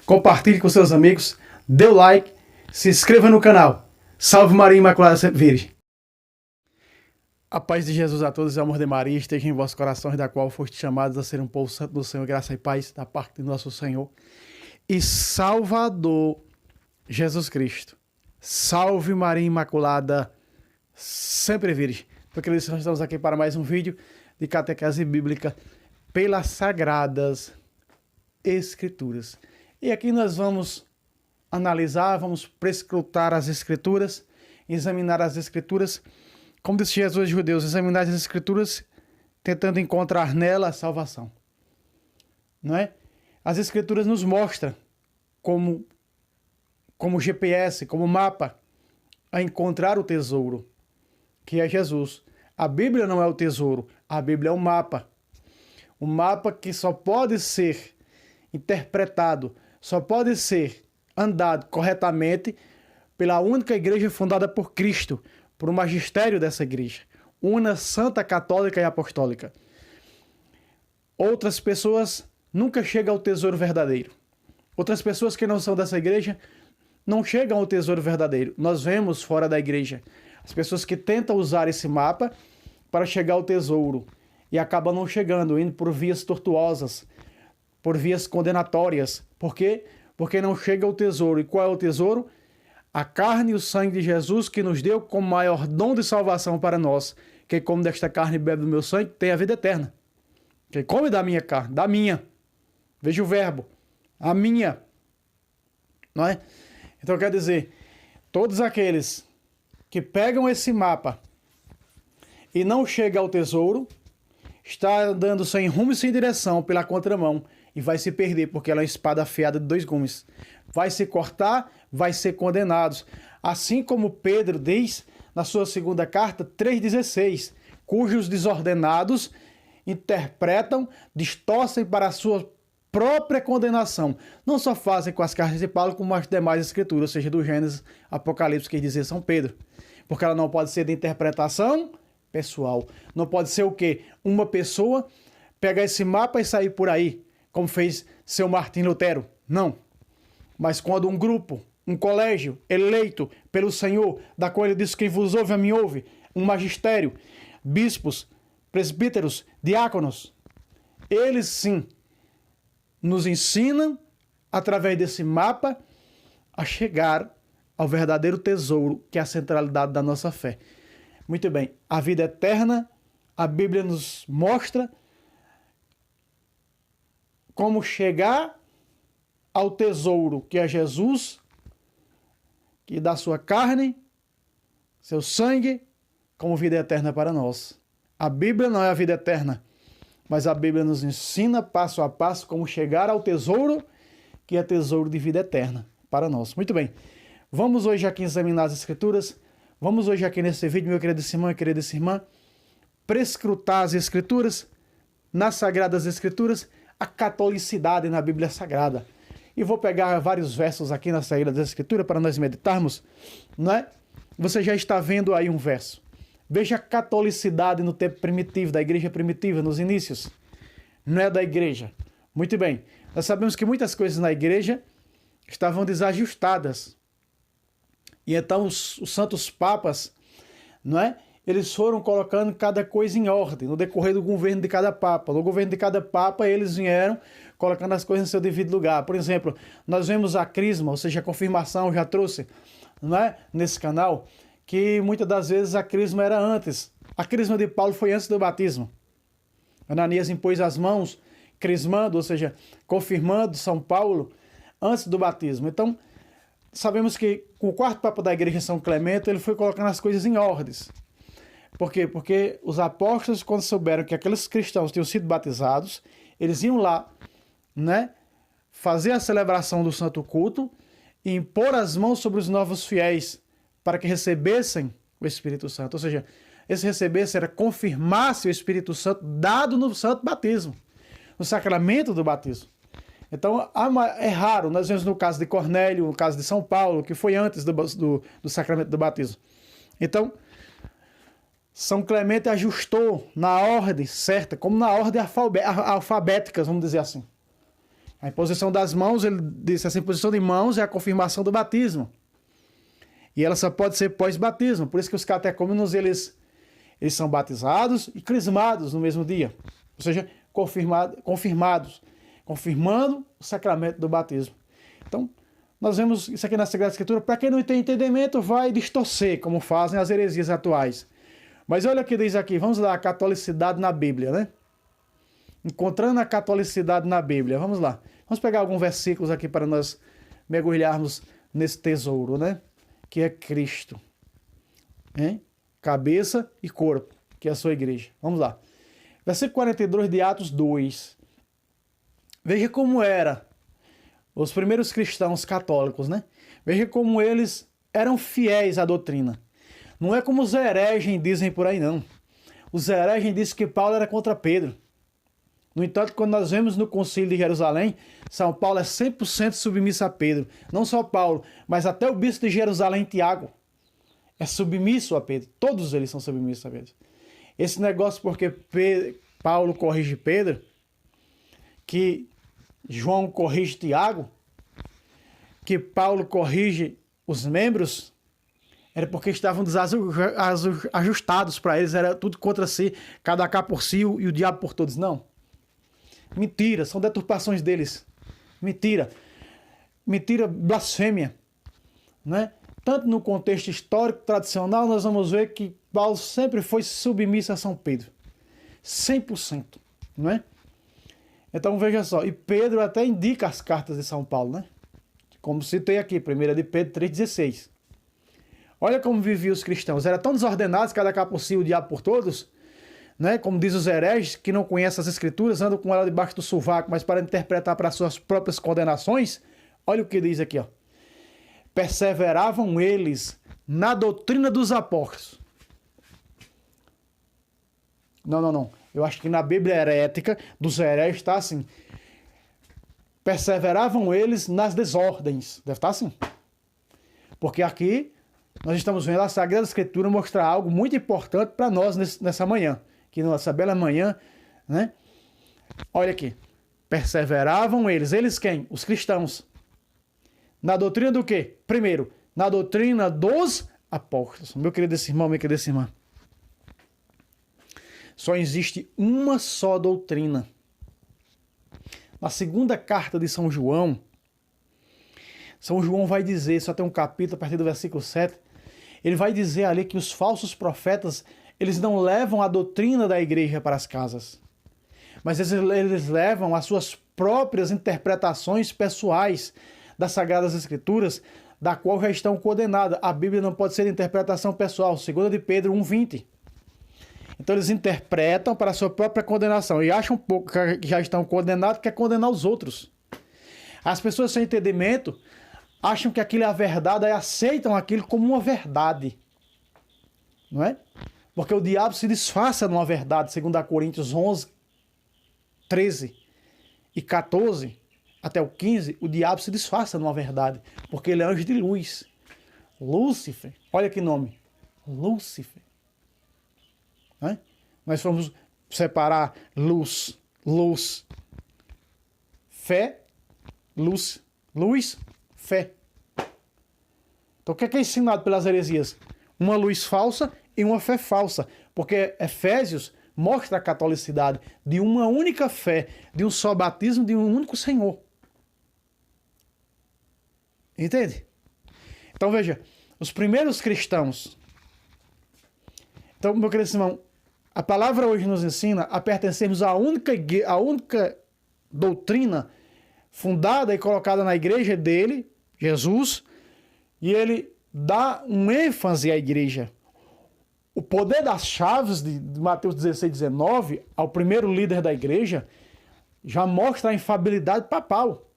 compartilhe com seus amigos, dê o like, se inscreva no canal. Salve Maria Imaculada Sempre Virgem. A paz de Jesus a todos e o amor de Maria esteja em vossos corações, da qual foste chamados a ser um povo santo do Senhor, graça e paz da parte de nosso Senhor e Salvador Jesus Cristo. Salve Maria Imaculada Sempre Virgem. Porque nós estamos aqui para mais um vídeo de catequese bíblica pelas Sagradas Escrituras. E aqui nós vamos analisar, vamos prescrutar as Escrituras, examinar as Escrituras. Como disse Jesus aos judeus, examinar as Escrituras tentando encontrar nela a salvação. Não é? As Escrituras nos mostram como GPS, como mapa, a encontrar o tesouro, que é Jesus. A Bíblia não é o tesouro, a Bíblia é um mapa. Um mapa que só pode ser interpretado, só pode ser andado corretamente pela única igreja fundada por Cristo, por um magistério dessa igreja, una, santa, católica e apostólica. Outras pessoas nunca chegam ao tesouro verdadeiro. Outras pessoas que não são dessa igreja não chegam ao tesouro verdadeiro. Nós vemos fora da igreja as pessoas que tentam usar esse mapa para chegar ao tesouro e acabam não chegando, indo por vias tortuosas, por vias condenatórias. Por quê? Porque não chega ao tesouro. E qual é o tesouro? A carne e o sangue de Jesus, que nos deu como maior dom de salvação para nós. Quem come desta carne e bebe do meu sangue tem a vida eterna. Quem come da minha carne, da minha. Veja o verbo. A minha. Não é? Então quer dizer, todos aqueles que pegam esse mapa e não chegam ao tesouro, está andando sem rumo e sem direção pela contramão e vai se perder, porque ela é uma espada afiada de 2 gumes. Vai se cortar, vai ser condenados. Assim como Pedro diz na sua segunda carta, 3,16, cujos desordenados interpretam, distorcem para a sua própria condenação. Não só fazem com as cartas de Paulo, como as demais escrituras, seja do Gênesis, Apocalipse, que dizer São Pedro. Porque ela não pode ser de interpretação pessoal. Não pode ser o quê? Uma pessoa pegar esse mapa e sair por aí, como fez seu Martim Lutero. Não. Mas quando um grupo, um colégio eleito pelo Senhor, da qual ele diz: quem vos ouve, a mim ouve, um magistério, bispos, presbíteros, diáconos, eles sim nos ensinam, através desse mapa, a chegar ao verdadeiro tesouro, que é a centralidade da nossa fé. Muito bem, a vida eterna, a Bíblia nos mostra como chegar ao tesouro, que é Jesus, que dá sua carne, seu sangue, como vida eterna para nós. A Bíblia não é a vida eterna, mas a Bíblia nos ensina passo a passo como chegar ao tesouro, que é tesouro de vida eterna para nós. Muito bem, vamos hoje aqui examinar as Escrituras, vamos hoje aqui nesse vídeo, meu querido irmão e querida irmã, prescrutar as Escrituras, nas Sagradas Escrituras, a catolicidade na Bíblia Sagrada. E vou pegar vários versos aqui na Sagrada Escritura para nós meditarmos, não é? Você já está vendo aí um verso. Veja a catolicidade no tempo primitivo, da igreja primitiva, nos inícios. Não é da igreja. Muito bem. Nós sabemos que muitas coisas na igreja estavam desajustadas. E então os santos papas, não é? Eles foram colocando cada coisa em ordem, no decorrer do governo de cada papa. No governo de cada papa, eles vieram colocando as coisas em seu devido lugar. Por exemplo, nós vemos a crisma, ou seja, a confirmação, já trouxe, não é? Nesse canal, que muitas das vezes a crisma era antes. A crisma de Paulo foi antes do batismo. Ananias impôs as mãos, crismando, ou seja, confirmando São Paulo antes do batismo. Então, sabemos que com o 4º Papa da Igreja, São Clemente, ele foi colocando as coisas em ordens. Por quê? Porque os apóstolos, quando souberam que aqueles cristãos tinham sido batizados, eles iam lá, né, fazer a celebração do Santo Culto e impor as mãos sobre os novos fiéis para que recebessem o Espírito Santo. Ou seja, esse recebesse era confirmar-se o Espírito Santo dado no Santo Batismo, no sacramento do batismo. Então, é raro, nós vemos no caso de Cornélio, no caso de São Paulo, que foi antes do sacramento do batismo. Então, São Clemente ajustou na ordem certa, como na ordem alfabética, vamos dizer assim. A imposição das mãos, ele disse, essa imposição de mãos é a confirmação do batismo. E ela só pode ser pós-batismo. Por isso que os catecúmenos, eles são batizados e crismados no mesmo dia. Ou seja, confirmados. Confirmando o sacramento do batismo. Então, nós vemos isso aqui na Sagrada Escritura. Para quem não tem entendimento, vai distorcer, como fazem as heresias atuais. Mas olha o que diz aqui. Vamos lá, a catolicidade na Bíblia, né? Encontrando a catolicidade na Bíblia. Vamos lá. Vamos pegar alguns versículos aqui para nós mergulharmos nesse tesouro, né? Que é Cristo. Hein? Cabeça e corpo, que é a sua igreja. Vamos lá. Versículo 42 de Atos 2. Veja como era os primeiros cristãos católicos, né? Veja como eles eram fiéis à doutrina. Não é como os hereges dizem por aí, não. Os hereges dizem que Paulo era contra Pedro. No entanto, quando nós vemos no Concílio de Jerusalém, São Paulo é 100% submisso a Pedro. Não só Paulo, mas até o bispo de Jerusalém, Tiago, é submisso a Pedro. Todos eles são submissos a Pedro. Esse negócio porque Paulo corrige Pedro, que João corrige Tiago, que Paulo corrige os membros, era porque estavam desajustados para eles, era tudo contra si, cada cá por si e o diabo por todos. Não. Mentira, são deturpações deles. Mentira. Mentira, blasfêmia. Né? Tanto no contexto histórico tradicional, nós vamos ver que Paulo sempre foi submisso a São Pedro. 100%. Não é? Então veja só, e Pedro até indica as cartas de São Paulo, né? Como citei aqui, 1 de Pedro 3,16. Olha como viviam os cristãos. Eram tão desordenados, cada cá por si, o diabo por todos, né? Como diz os hereges, que não conhecem as escrituras, andam com ela debaixo do sovaco, mas para interpretar para suas próprias condenações. Olha o que diz aqui, ó. Perseveravam eles na doutrina dos apóstolos. Não. Eu acho que na Bíblia herética dos hereges está assim. Perseveravam eles nas desordens. Deve estar assim. Porque aqui nós estamos vendo a Sagrada Escritura mostrar algo muito importante para nós nessa manhã. Que nessa bela manhã, né? Olha aqui. Perseveravam eles. Eles quem? Os cristãos. Na doutrina do quê? Primeiro, na doutrina dos apóstolos. Meu querido irmão, minha querida irmã. Só existe uma só doutrina. Na segunda carta de São João vai dizer, só tem um capítulo a partir do versículo 7, ele vai dizer ali que os falsos profetas, eles não levam a doutrina da igreja para as casas, mas eles levam as suas próprias interpretações pessoais das Sagradas Escrituras, da qual já estão condenadas. A Bíblia não pode ser interpretação pessoal, 2 de Pedro 1,20. Então eles interpretam para a sua própria condenação e acham um pouco que já estão condenados, quer condenar os outros. As pessoas sem entendimento acham que aquilo é a verdade e aceitam aquilo como uma verdade. Não é? Porque o diabo se disfarça numa verdade, segundo a Coríntios 11, 13 e 14, até o 15, o diabo se disfarça numa verdade, porque ele é anjo de luz. Lúcifer, olha que nome, Lúcifer. É? Nós vamos separar luz, fé, luz, fé. Então o que é ensinado pelas heresias? Uma luz falsa e uma fé falsa. Porque Efésios mostra a catolicidade de uma única fé, de um só batismo, de um único Senhor. Entende? Então veja, os primeiros cristãos. Então, meu querido irmão, a palavra hoje nos ensina a pertencermos à única doutrina fundada e colocada na igreja dele, Jesus, e ele dá um ênfase à igreja. O poder das chaves de Mateus 16, 19, ao primeiro líder da igreja, já mostra a infabilidade papal.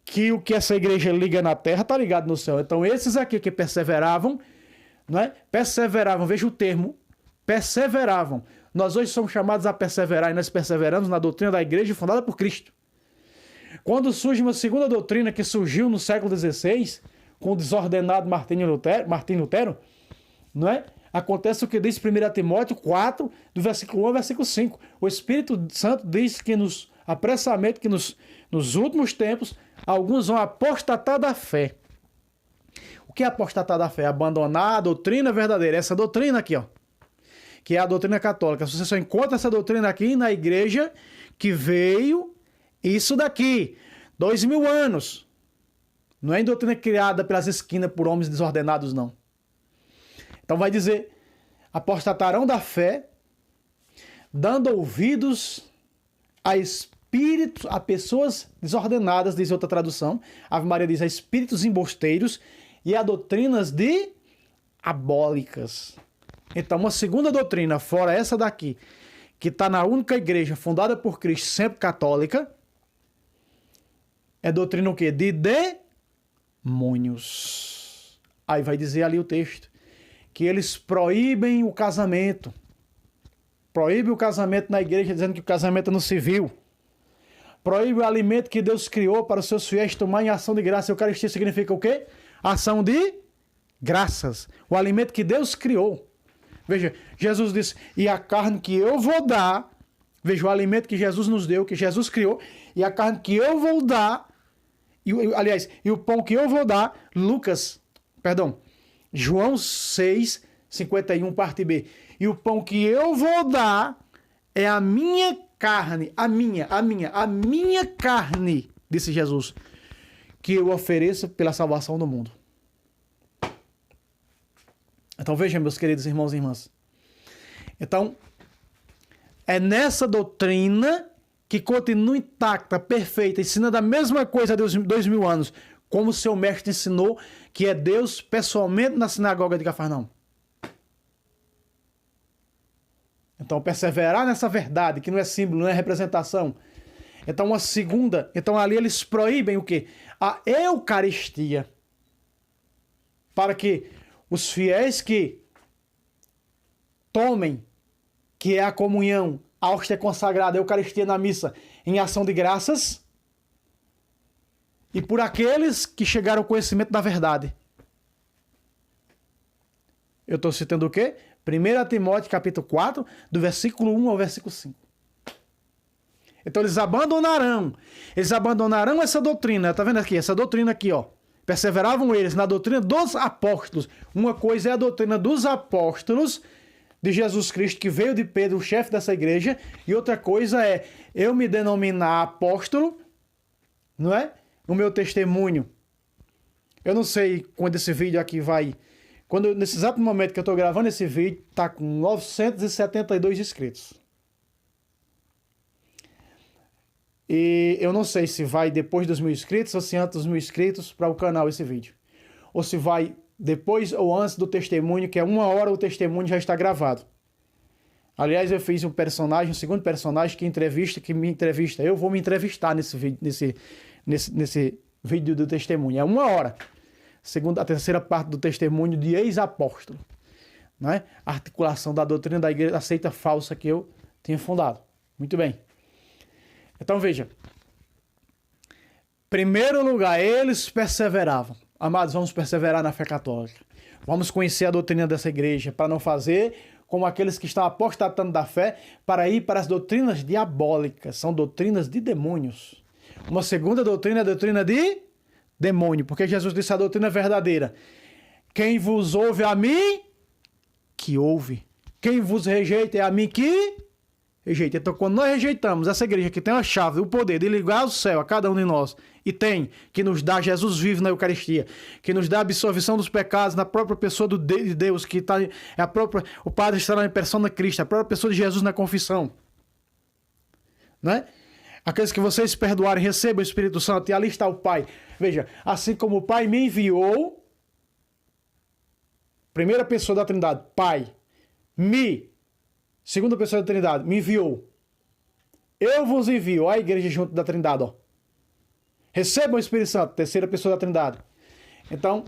Que o que essa igreja liga na terra está ligado no céu. Então esses aqui que perseveravam, não é? Perseveravam, veja o termo, perseveravam. Nós hoje somos chamados a perseverar e nós perseveramos na doutrina da igreja fundada por Cristo. Quando surge uma segunda doutrina que surgiu no século XVI, com o desordenado Martinho Lutero, não é? Acontece o que diz 1 Timóteo 4, do versículo 1 ao versículo 5. O Espírito Santo diz que apressadamente que nos nos últimos tempos, alguns vão apostatar da fé. O que é apostatar da fé? Abandonar a doutrina verdadeira. Essa doutrina aqui, ó, que é a doutrina católica. Você só encontra essa doutrina aqui na igreja que veio isso daqui, 2000 anos. Não é doutrina criada pelas esquinas por homens desordenados, não. Então vai dizer, apostatarão da fé, dando ouvidos a espíritos, a pessoas desordenadas, diz outra tradução. Ave Maria diz a espíritos embosteiros e a doutrinas diabólicas. Então, uma segunda doutrina, fora essa daqui, que está na única igreja fundada por Cristo, sempre católica, é doutrina o quê? De demônios. Aí vai dizer ali o texto, que eles proíbem o casamento. Proíbe o casamento na igreja, dizendo que o casamento é no civil. Proíbe o alimento que Deus criou para os seus fiéis tomar em ação de graça. Eucaristia significa o quê? Ação de graças. O alimento que Deus criou. Veja, Jesus disse, e a carne que eu vou dar, veja, o alimento que Jesus nos deu, que Jesus criou, e a carne que eu vou dar, e o pão que eu vou dar, João 6, 51, parte B. E o pão que eu vou dar é a minha carne, a minha carne, disse Jesus, que eu ofereço pela salvação do mundo. Então vejam, meus queridos irmãos e irmãs. Então, é nessa doutrina que continua intacta, perfeita, ensinando a mesma coisa há 2000 anos, como o seu mestre ensinou, que é Deus pessoalmente na sinagoga de Cafarnaum. Então, perseverar nessa verdade, que não é símbolo, não é representação. Então, ali eles proíbem o quê? A Eucaristia. Para que os fiéis que tomem, que é a comunhão, a hóstia consagrada, a Eucaristia na missa, em ação de graças, e por aqueles que chegaram ao conhecimento da verdade. Eu estou citando o quê? 1 Timóteo capítulo 4, do versículo 1 ao versículo 5. Então eles abandonarão essa doutrina, tá vendo aqui? Essa doutrina aqui, ó. Perseveravam eles na doutrina dos apóstolos. Uma coisa é a doutrina dos apóstolos de Jesus Cristo, que veio de Pedro, o chefe dessa igreja, e outra coisa é eu me denominar apóstolo, não é? O meu testemunho. Eu não sei quando esse vídeo aqui vai... Nesse exato momento que eu estou gravando esse vídeo, está com 972 inscritos. E eu não sei se vai depois dos 1000 inscritos ou se antes dos 1000 inscritos para o canal esse vídeo. Ou se vai depois ou antes do testemunho, que é 1 hora o testemunho já está gravado. Aliás, eu fiz um segundo personagem que me entrevista. Eu vou me entrevistar nesse vídeo do testemunho. É 1 hora. A terceira parte do testemunho de ex-apóstolo. Né? A articulação da doutrina da igreja, da seita falsa que eu tinha fundado. Muito bem. Então veja. Primeiro lugar, eles perseveravam. Amados, vamos perseverar na fé católica. Vamos conhecer a doutrina dessa igreja, para não fazer como aqueles que estão apostatando da fé, para ir para as doutrinas diabólicas. São doutrinas de demônios. Uma segunda doutrina é a doutrina de demônio, porque Jesus disse a doutrina verdadeira. Quem vos ouve a mim, que ouve. Quem vos rejeita é a mim que rejeita. Então, quando nós rejeitamos essa igreja que tem a chave, o poder de ligar o céu a cada um de nós, e que nos dá Jesus vivo na Eucaristia, que nos dá a absolvição dos pecados na própria pessoa de Deus, que está o Padre estará em persona Cristo, a própria pessoa de Jesus na confissão. Né? Aqueles que vocês perdoarem, recebam o Espírito Santo, e ali está o Pai. Veja, assim como o Pai me enviou, primeira pessoa da Trindade, Pai, segunda pessoa da Trindade, me enviou. Eu vos envio, a igreja junto da Trindade, ó. Recebam o Espírito Santo, terceira pessoa da Trindade. Então,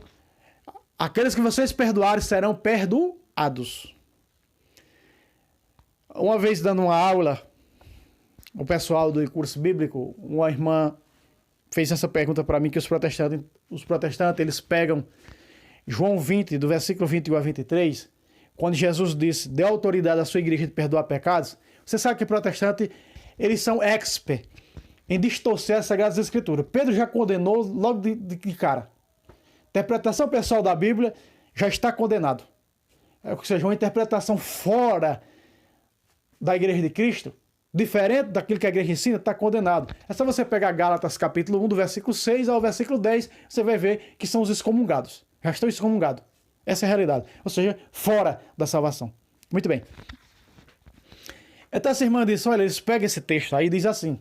aqueles que vocês perdoarem serão perdoados. Uma vez dando uma aula, o pessoal do curso bíblico, uma irmã fez essa pergunta para mim, que os protestantes eles pegam João 20, do versículo 21 a 23, quando Jesus disse, dê autoridade à sua igreja de perdoar pecados. Você sabe que protestantes, eles são expert em distorcer as Sagradas Escrituras. Pedro já condenou logo de cara. Interpretação pessoal da Bíblia já está condenado. Ou seja, uma interpretação fora da Igreja de Cristo, diferente daquilo que a Igreja ensina, está condenado. É só você pegar Gálatas capítulo 1, do versículo 6 ao versículo 10, você vai ver que são os excomungados. Já estão excomungados. Essa é a realidade. Ou seja, fora da salvação. Muito bem. Então essa irmã disse, olha, eles pegam esse texto aí e diz assim.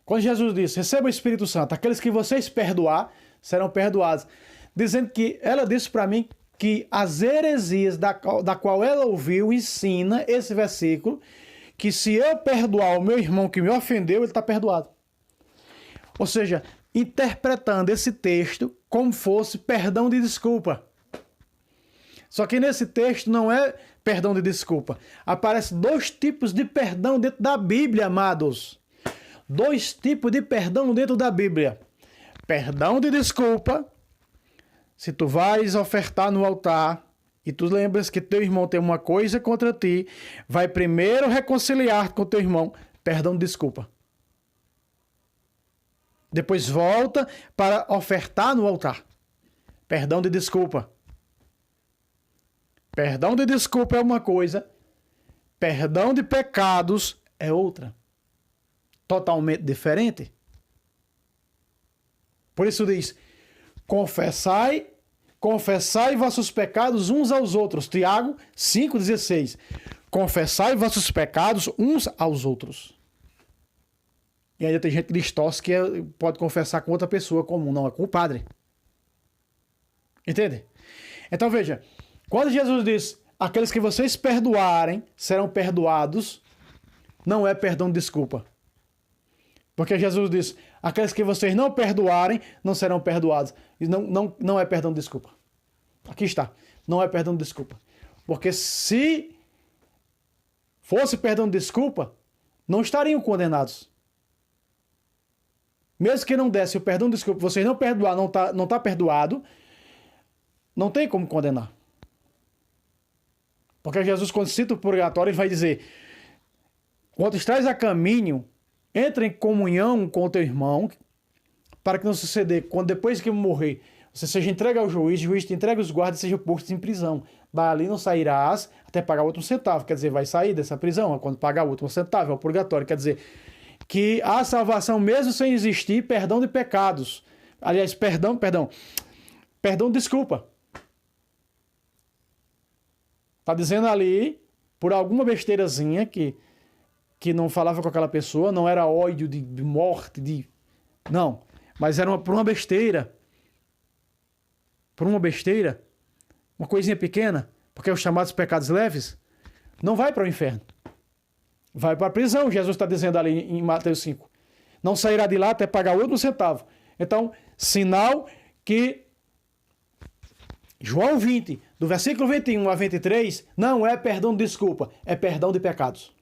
Quando Jesus disse, receba o Espírito Santo, aqueles que vocês perdoar, serão perdoados. Dizendo que, ela disse para mim que as heresias da qual ela ouviu ensina esse versículo, que se eu perdoar o meu irmão que me ofendeu, ele está perdoado. Ou seja, interpretando esse texto como fosse perdão de desculpa. Só que nesse texto não é perdão de desculpa. Aparecem 2 tipos de perdão dentro da Bíblia, amados. 2 tipos de perdão dentro da Bíblia. Perdão de desculpa. Se tu vais ofertar no altar e tu lembras que teu irmão tem uma coisa contra ti, vai primeiro reconciliar com teu irmão. Perdão de desculpa. Depois volta para ofertar no altar. Perdão de desculpa. Perdão de desculpa é uma coisa, perdão de pecados é outra. Totalmente diferente. Por isso diz, confessai vossos pecados uns aos outros. Tiago 5,16. Confessai vossos pecados uns aos outros. E ainda tem gente que distorce que pode confessar com outra pessoa comum, não, é com o padre. Entende? Então veja, quando Jesus diz, aqueles que vocês perdoarem serão perdoados, não é perdão de desculpa. Porque Jesus diz, aqueles que vocês não perdoarem não serão perdoados. E não é perdão de desculpa. Aqui está, não é perdão de desculpa. Porque se fosse perdão de desculpa, não estariam condenados. Mesmo que não desse o perdão de desculpa, vocês não perdoar, não tá perdoado, não tem como condenar. Porque Jesus, quando cita o purgatório, ele vai dizer, quando estás a caminho, entra em comunhão com o teu irmão, para que não suceda, quando depois que morrer, você seja entregue ao juiz, o juiz te entregue os guardas e seja posto em prisão. Dali não sairás até pagar o último centavo. Quer dizer, vai sair dessa prisão quando pagar o último centavo, é o purgatório. Quer dizer, que há salvação mesmo sem existir perdão de pecados. Aliás, perdão, desculpa. Está dizendo ali, por alguma besteirazinha que não falava com aquela pessoa, não era ódio de morte, não, mas era por uma besteira. Por uma besteira, uma coisinha pequena, porque os chamados pecados leves, não vai para o inferno. Vai para a prisão, Jesus está dizendo ali em Mateus 5. Não sairá de lá até pagar o último centavo. Então, sinal que João 20, do versículo 21 a 23, não é perdão de desculpa, é perdão de pecados.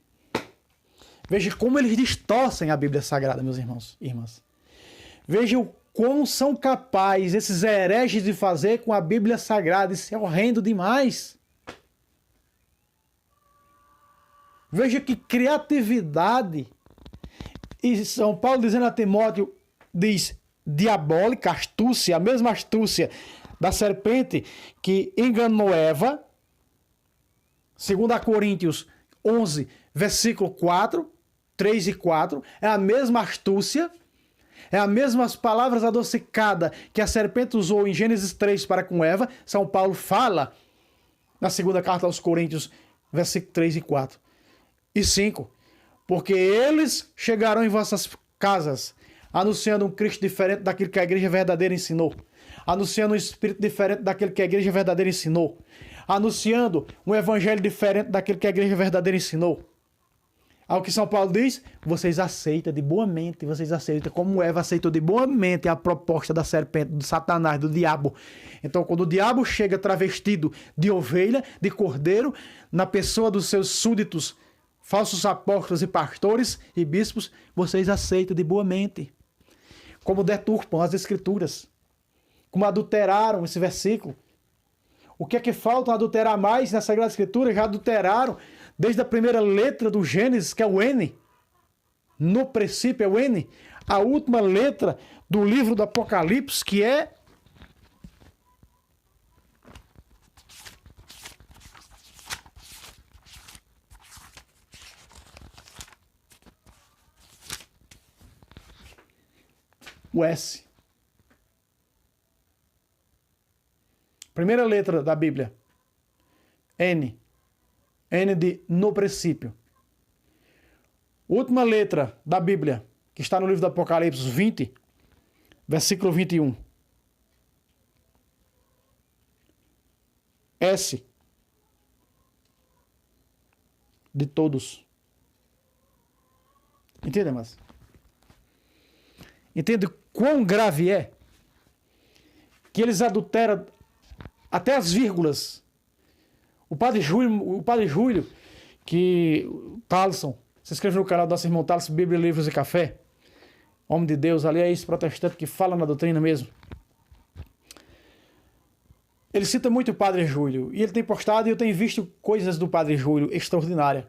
Veja como eles distorcem a Bíblia Sagrada, meus irmãos e irmãs. Veja o quão são capazes esses hereges de fazer com a Bíblia Sagrada. Isso é horrendo demais. Veja que criatividade. E São Paulo dizendo a Timóteo, diz diabólica, astúcia, a mesma astúcia da serpente que enganou Eva. 2 Coríntios 11, versículo 4, 3 e 4. É a mesma astúcia. É as mesmas palavras adocicadas que a serpente usou em Gênesis 3 para com Eva. São Paulo fala na segunda carta aos Coríntios, versículo 3 e 4. E 5. Porque eles chegarão em vossas casas, anunciando um Cristo diferente daquilo que a igreja verdadeira ensinou. Anunciando um Espírito diferente daquilo que a igreja verdadeira ensinou. Anunciando um Evangelho diferente daquilo que a igreja verdadeira ensinou. Ao que São Paulo diz, vocês aceitam de boa mente, vocês aceitam como Eva aceitou de boa mente a proposta da serpente, do Satanás, do diabo. Então, quando o diabo chega travestido de ovelha, de cordeiro, na pessoa dos seus súditos, falsos apóstolos e pastores e bispos, vocês aceitam de boa mente. Como deturpam as Escrituras. Como adulteraram esse versículo. O que é que falta adulterar mais na Sagrada Escritura? Já adulteraram desde a primeira letra do Gênesis, que é o N. no princípio é o N, a última letra do livro do Apocalipse, que é o S. Primeira letra da Bíblia. N. N de no princípio. Última letra da Bíblia, que está no livro do Apocalipse 20, versículo 21. S. De todos. Entende, mas? Entende quão grave é que eles adulteram até as vírgulas. O Padre Júlio, que Thaleson, se inscreve no canal do nosso irmão Thaleson, Bíblia, Livros e Café, homem de Deus, ali é esse protestante que fala na doutrina mesmo. Ele cita muito o Padre Júlio, e ele tem postado, e eu tenho visto coisas do Padre Júlio extraordinárias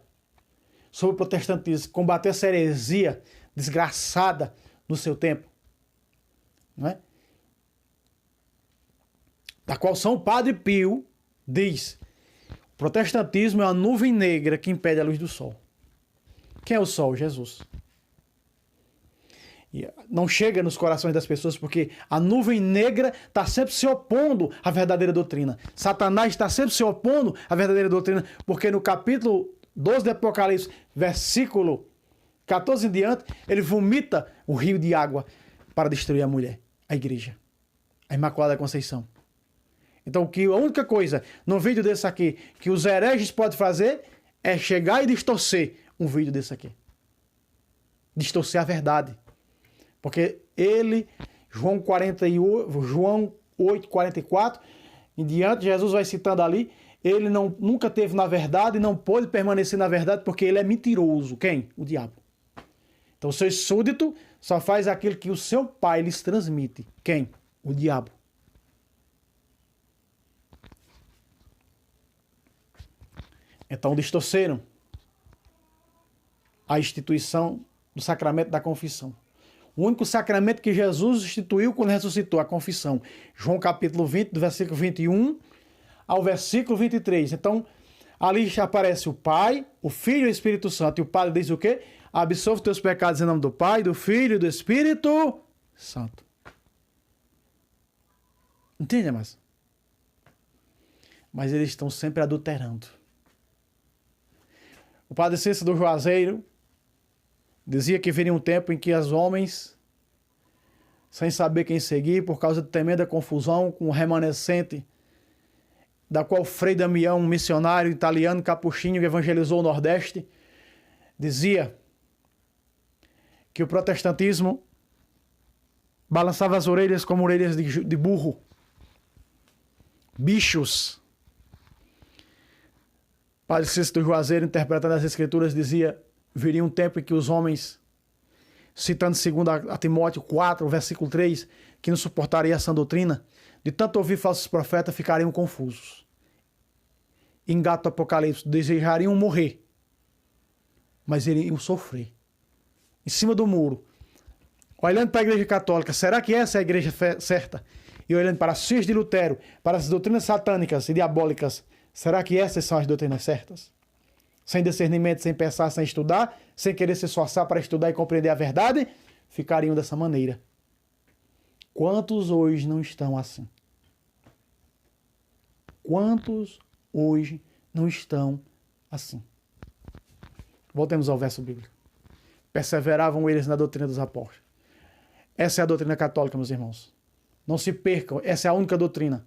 sobre o protestantismo, combater essa heresia desgraçada no seu tempo, não é? Da qual São Padre Pio diz: o protestantismo é uma nuvem negra que impede a luz do sol. Quem é o sol? Jesus. E não chega nos corações das pessoas porque a nuvem negra está sempre se opondo à verdadeira doutrina. Satanás está sempre se opondo à verdadeira doutrina, porque no capítulo 12 do Apocalipse, versículo 14 em diante, ele vomita o rio de água para destruir a mulher, a igreja, a Imaculada Conceição. Então, a única coisa no vídeo desse aqui que os hereges podem fazer é chegar e distorcer um vídeo desse aqui. Distorcer a verdade. Porque ele, João 8, 44, em diante, Jesus vai citando ali, ele nunca teve na verdade e não pôde permanecer na verdade porque ele é mentiroso. Quem? O diabo. Então, o seu súdito só faz aquilo que o seu pai lhes transmite. Quem? O diabo. Então, distorceram a instituição do sacramento da confissão. O único sacramento que Jesus instituiu quando ressuscitou, a confissão. João capítulo 20, do versículo 21 ao versículo 23. Então, ali já aparece o Pai, o Filho e o Espírito Santo. E o Padre diz o quê? Absolve teus pecados em nome do Pai, do Filho e do Espírito Santo. Entende, mas? Mas eles estão sempre adulterando. O Padre Cícero do Juazeiro dizia que viria um tempo em que os homens, sem saber quem seguir, por causa de tremenda confusão com o remanescente, da qual Frei Damião, um missionário italiano capuchinho que evangelizou o Nordeste, dizia que o protestantismo balançava as orelhas como orelhas de burro, bichos. Padre Cícero do Juazeiro, interpretando as Escrituras, dizia: viria um tempo em que os homens, citando segundo a Timóteo 4, versículo 3, que não suportaria essa doutrina, de tanto ouvir falsos profetas, ficariam confusos. Engata o Apocalipse, desejariam morrer, mas iriam sofrer. Em cima do muro, olhando para a Igreja Católica, será que essa é a igreja certa? E olhando para as filhas de Lutero, para as doutrinas satânicas e diabólicas, será que essas são as doutrinas certas? Sem discernimento, sem pensar, sem estudar, sem querer se esforçar para estudar e compreender a verdade, ficariam dessa maneira. Quantos hoje não estão assim? Quantos hoje não estão assim? Voltemos ao verso bíblico. Perseveravam eles na doutrina dos apóstolos. Essa é a doutrina católica, meus irmãos. Não se percam, essa é a única doutrina.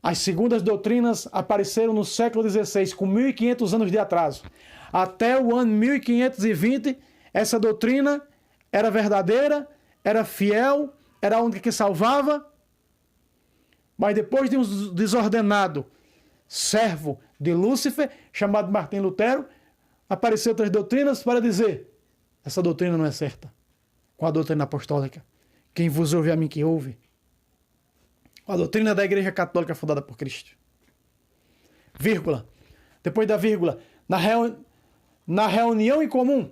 As segundas doutrinas apareceram no século XVI, com 1500 anos de atraso. Até o ano 1520, essa doutrina era verdadeira, era fiel, era a única que salvava. Mas depois de um desordenado servo de Lúcifer, chamado Martim Lutero, apareceram outras doutrinas para dizer: essa doutrina não é certa. Com a doutrina apostólica. Quem vos ouve, a mim que ouve. A doutrina da Igreja Católica fundada por Cristo. Vírgula. Depois da vírgula. Na reunião em comum.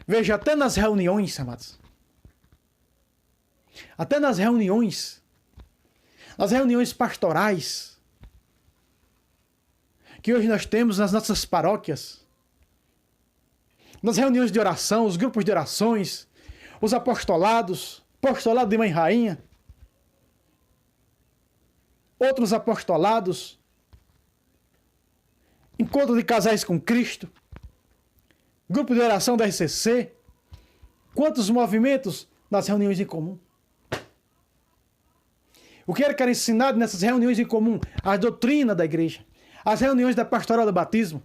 Veja, até nas reuniões, amados. Até nas reuniões pastorais, que hoje nós temos nas nossas paróquias, nas reuniões de oração, os grupos de orações, os apostolados, apostolado de Mãe Rainha, outros apostolados, encontro de casais com Cristo, grupo de oração da RCC, quantos movimentos nas reuniões em comum. O que era ensinado nessas reuniões em comum? A doutrina da igreja, as reuniões da pastoral do batismo,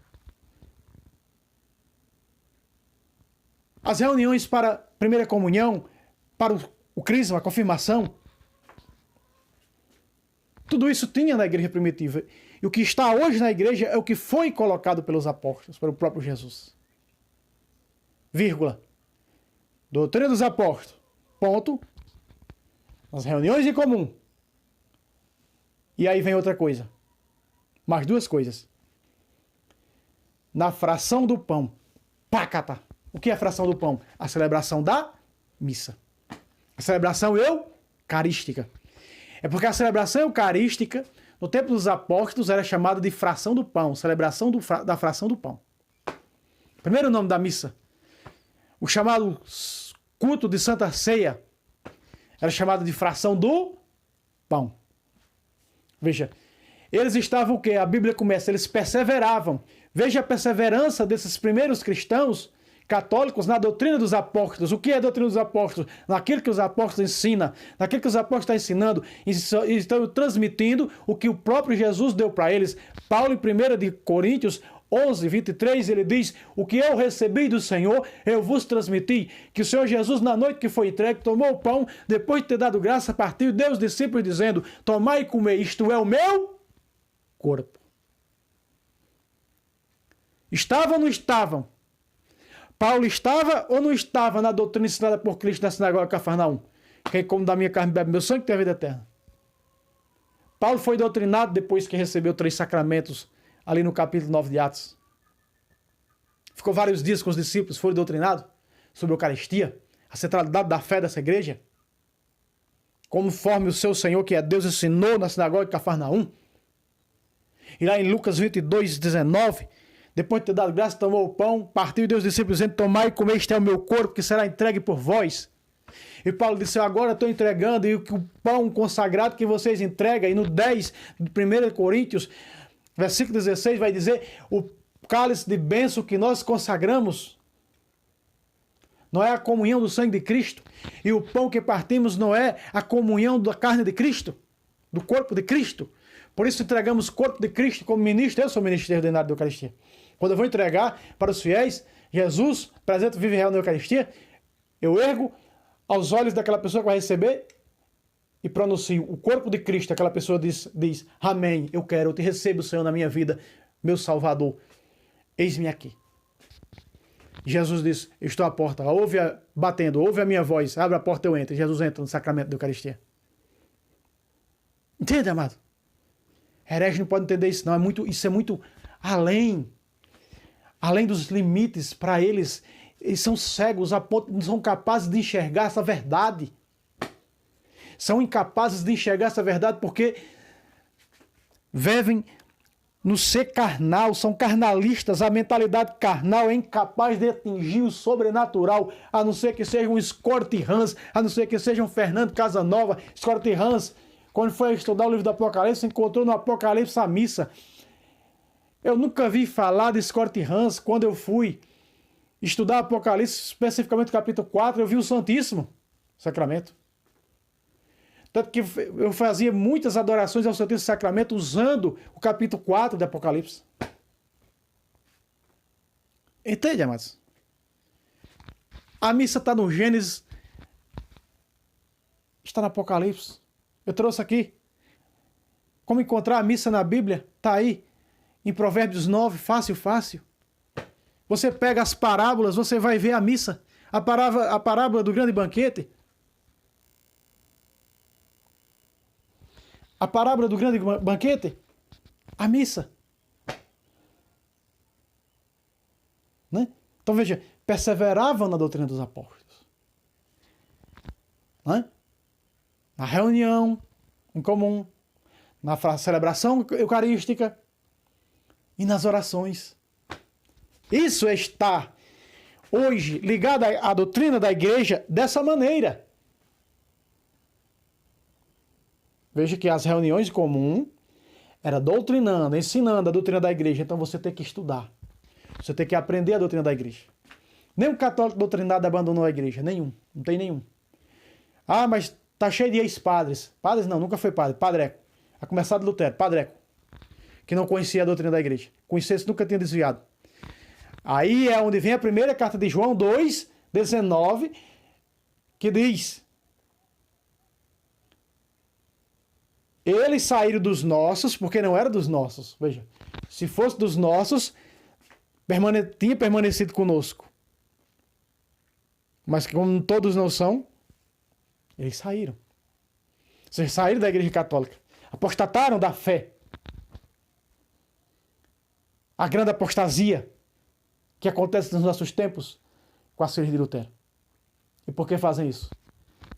as reuniões para a primeira comunhão, para o crisma, a confirmação. Tudo isso tinha na igreja primitiva. E o que está hoje na igreja é o que foi colocado pelos apóstolos, pelo próprio Jesus. Vírgula. Doutrina dos apóstolos. Ponto. Nas reuniões em comum. E aí vem outra coisa. Mais duas coisas. Na fração do pão. Pacata. O que é a fração do pão? A celebração da missa. A celebração eucarística. É porque a celebração eucarística, no tempo dos apóstolos, era chamada de fração do pão. Celebração da fração do pão. Primeiro nome da missa. O chamado culto de Santa Ceia era chamado de fração do pão. Veja, eles estavam o quê? A Bíblia começa, eles perseveravam. Veja a perseverança desses primeiros cristãos católicos na doutrina dos apóstolos. O que é a doutrina dos apóstolos? Naquilo que os apóstolos ensinam, naquilo que os apóstolos estão ensinando, e estão transmitindo o que o próprio Jesus deu para eles. Paulo, em 1 de Coríntios 11, 23, ele diz: o que eu recebi do Senhor, eu vos transmiti, que o Senhor Jesus, na noite que foi entregue, tomou o pão, depois de ter dado graça, partiu e deu aos discípulos, dizendo: tomai e comei, isto é o meu corpo. Estavam ou não estavam? Paulo estava ou não estava na doutrina ensinada por Cristo na sinagoga de Cafarnaum? Quem come da minha carne e bebe meu sangue tem a vida eterna. Paulo foi doutrinado depois que recebeu 3 sacramentos, ali no capítulo 9 de Atos. Ficou vários dias com os discípulos, foi doutrinado sobre a Eucaristia, a centralidade da fé dessa igreja, conforme o seu Senhor, que é Deus, ensinou na sinagoga de Cafarnaum. E lá em Lucas 22, 19, depois de ter dado graça, tomou o pão, partiu e deu aos discípulos, dizendo: tomai e comei, este é o meu corpo, que será entregue por vós. E Paulo disse: agora estou entregando, e o pão consagrado que vocês entregam. E no 10 de 1 Coríntios, versículo 16, vai dizer: o cálice de bênção que nós consagramos não é a comunhão do sangue de Cristo, e o pão que partimos não é a comunhão da carne de Cristo, do corpo de Cristo. Por isso entregamos o corpo de Cristo como ministro. Eu sou ministro ordinário da Eucaristia. Quando eu vou entregar para os fiéis Jesus, presente, vive e real na Eucaristia, eu ergo aos olhos daquela pessoa que vai receber e pronuncio o corpo de Cristo. Aquela pessoa diz: amém, eu quero, eu te recebo, Senhor, na minha vida, meu Salvador, eis-me aqui. Jesus diz: estou à porta, batendo, ouve a minha voz, abre a porta, eu entro. Jesus entra no sacramento da Eucaristia. Entende, amado? Herege não pode entender isso, não. Isso é muito além dos limites para eles. Eles são cegos, a ponto, não são capazes de enxergar essa verdade. São incapazes de enxergar essa verdade porque vivem no ser carnal, são carnalistas. A mentalidade carnal é incapaz de atingir o sobrenatural, a não ser que seja um Scott Hans, a não ser que seja um Fernando Casanova. Scott Hans, quando foi estudar o livro do Apocalipse, encontrou no Apocalipse a missa. Eu nunca vi falar de Scott Hans. Quando eu fui estudar Apocalipse, especificamente o capítulo 4, eu vi o Santíssimo Sacramento. Tanto que eu fazia muitas adorações ao Santíssimo Sacramento usando o capítulo 4 de Apocalipse. Entende, amados? A missa está no Gênesis, está no Apocalipse. Eu trouxe aqui como encontrar a missa na Bíblia. Está aí, em Provérbios 9, fácil, fácil. Você pega as parábolas, você vai ver a missa. A parábola do grande banquete. A parábola do grande banquete, a missa. Né? Então veja, perseveravam na doutrina dos apóstolos. Né? Na reunião em comum, na celebração eucarística e nas orações. Isso é estar hoje ligado à doutrina da igreja dessa maneira. Veja que as reuniões comuns era doutrinando, ensinando a doutrina da igreja. Então você tem que estudar. Você tem que aprender a doutrina da igreja. Nenhum católico doutrinado abandonou a igreja. Nenhum. Não tem nenhum. Ah, mas tá cheio de ex-padres. Padres não, nunca foi padre. Padreco. A começar de Lutero. Padreco. Que não conhecia a doutrina da igreja. Conhecesse, nunca tinha desviado. Aí é onde vem a primeira carta de João 2:19, que diz: eles saíram dos nossos, porque não era dos nossos. Veja, se fosse dos nossos, tinha permanecido conosco. Mas como todos não são, eles saíram. Vocês saíram da igreja católica. Apostataram da fé. A grande apostasia que acontece nos nossos tempos com a Igreja de Lutero. E por que fazem isso?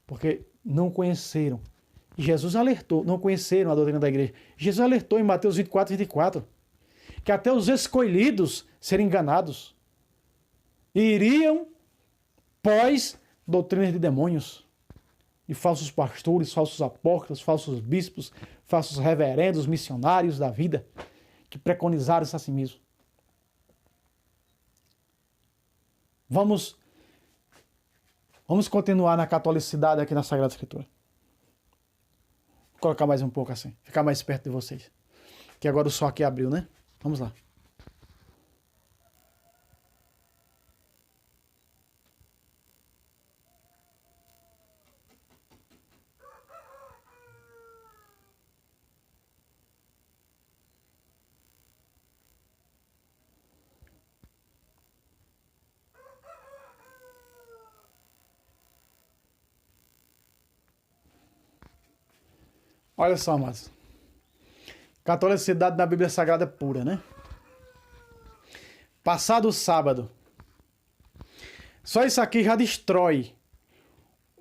Porque não conheceram. Jesus alertou, não conheceram a doutrina da igreja. Jesus alertou em Mateus 24:24, que até os escolhidos seriam enganados. E iriam pós doutrinas de demônios. E falsos pastores, falsos apóstolos, falsos bispos, falsos reverendos, missionários da vida, que preconizaram isso a si mesmo. Vamos continuar na catolicidade aqui na Sagrada Escritura. Vou colocar mais um pouco assim, ficar mais perto de vocês. Que agora o sol aqui abriu, né? Vamos lá. Olha só, amados. Catolicidade na Bíblia Sagrada é pura, né? Passado o sábado. Só isso aqui já destrói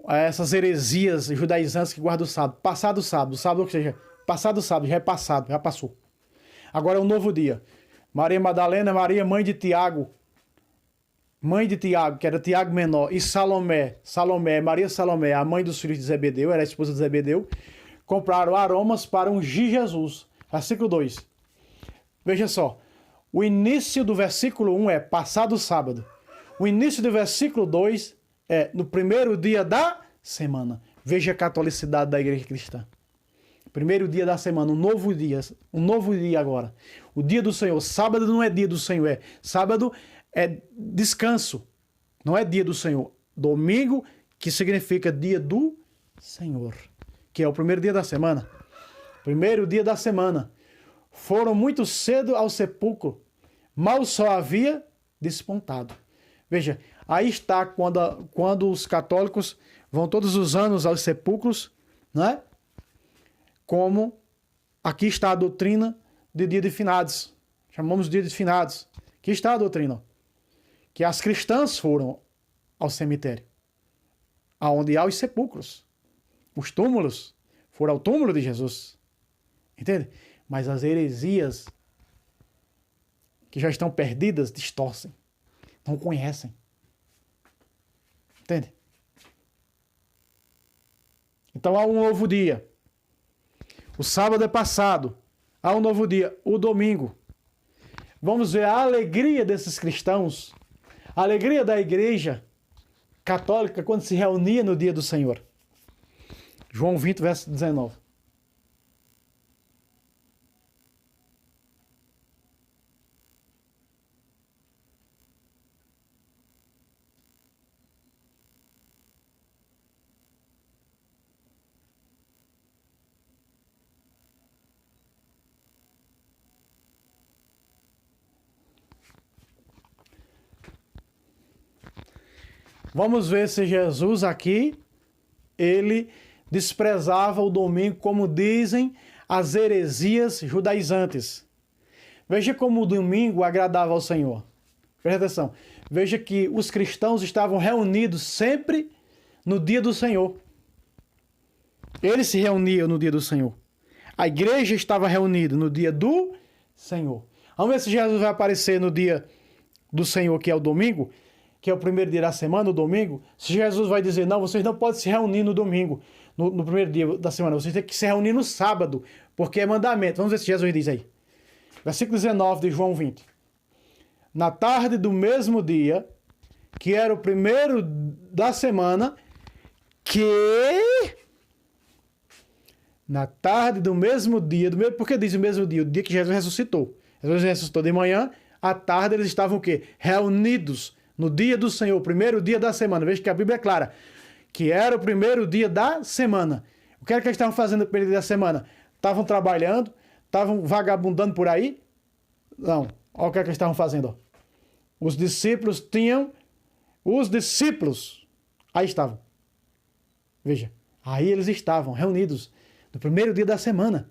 essas heresias judaizantes que guardam o sábado. Passado o sábado, ou seja, passado o sábado, já é passado, já passou. Agora é um novo dia. Maria Madalena, Maria, mãe de Tiago, que era Tiago menor, e Salomé, Maria Salomé, a mãe dos filhos de Zebedeu, era a esposa de Zebedeu, compraram aromas para ungir Jesus. Versículo 2. Veja só. O início do versículo 1 é passado o sábado. O início do versículo 2 é no primeiro dia da semana. Veja a catolicidade da igreja cristã. Primeiro dia da semana, um novo dia agora. O dia do Senhor. Sábado não é dia do Senhor, sábado é descanso. Não é dia do Senhor. Domingo, que significa dia do Senhor, que é o primeiro dia da semana. Primeiro dia da semana. Foram muito cedo ao sepulcro. Mal só havia despontado. Veja, aí está quando os católicos vão todos os anos aos sepulcros, né? Como aqui está a doutrina de dia de finados. Chamamos de dia de finados. Aqui está a doutrina. Que as cristãs foram ao cemitério. Aonde há os sepulcros. Os túmulos foram ao túmulo de Jesus. Entende? Mas as heresias que já estão perdidas distorcem. Não conhecem. Entende? Então há um novo dia. O sábado é passado. Há um novo dia. O domingo. Vamos ver a alegria desses cristãos. A alegria da igreja católica quando se reunia no dia do Senhor. João 20, verso 19. Vamos ver se Jesus aqui, ele desprezava o domingo, como dizem as heresias judaizantes. Veja como o domingo agradava ao Senhor. Presta atenção. veja que os cristãos estavam reunidos sempre no dia do Senhor. Eles se reuniam no dia do Senhor. A igreja estava reunida no dia do Senhor. Vamos ver se Jesus vai aparecer no dia do Senhor, que é o domingo, que é o primeiro dia da semana, o domingo. Se Jesus vai dizer, não, vocês não podem se reunir no domingo, no primeiro dia da semana, vocês têm que se reunir no sábado, porque é mandamento. Vamos ver se Jesus diz aí. Versículo 19 de João 20. Na tarde do mesmo dia, que era o primeiro da semana, na tarde do mesmo dia, por que diz o mesmo dia? O dia que Jesus ressuscitou. Jesus ressuscitou de manhã, à tarde eles estavam o quê? Reunidos no dia do Senhor, o primeiro dia da semana. Veja que a Bíblia é clara, que era o primeiro dia da semana. O que era que eles estavam fazendo no primeiro dia da semana? Estavam trabalhando? Estavam vagabundando por aí? Não. Olha o que é que eles estavam fazendo. Ó. Os discípulos, aí estavam. Veja, aí eles estavam reunidos no primeiro dia da semana.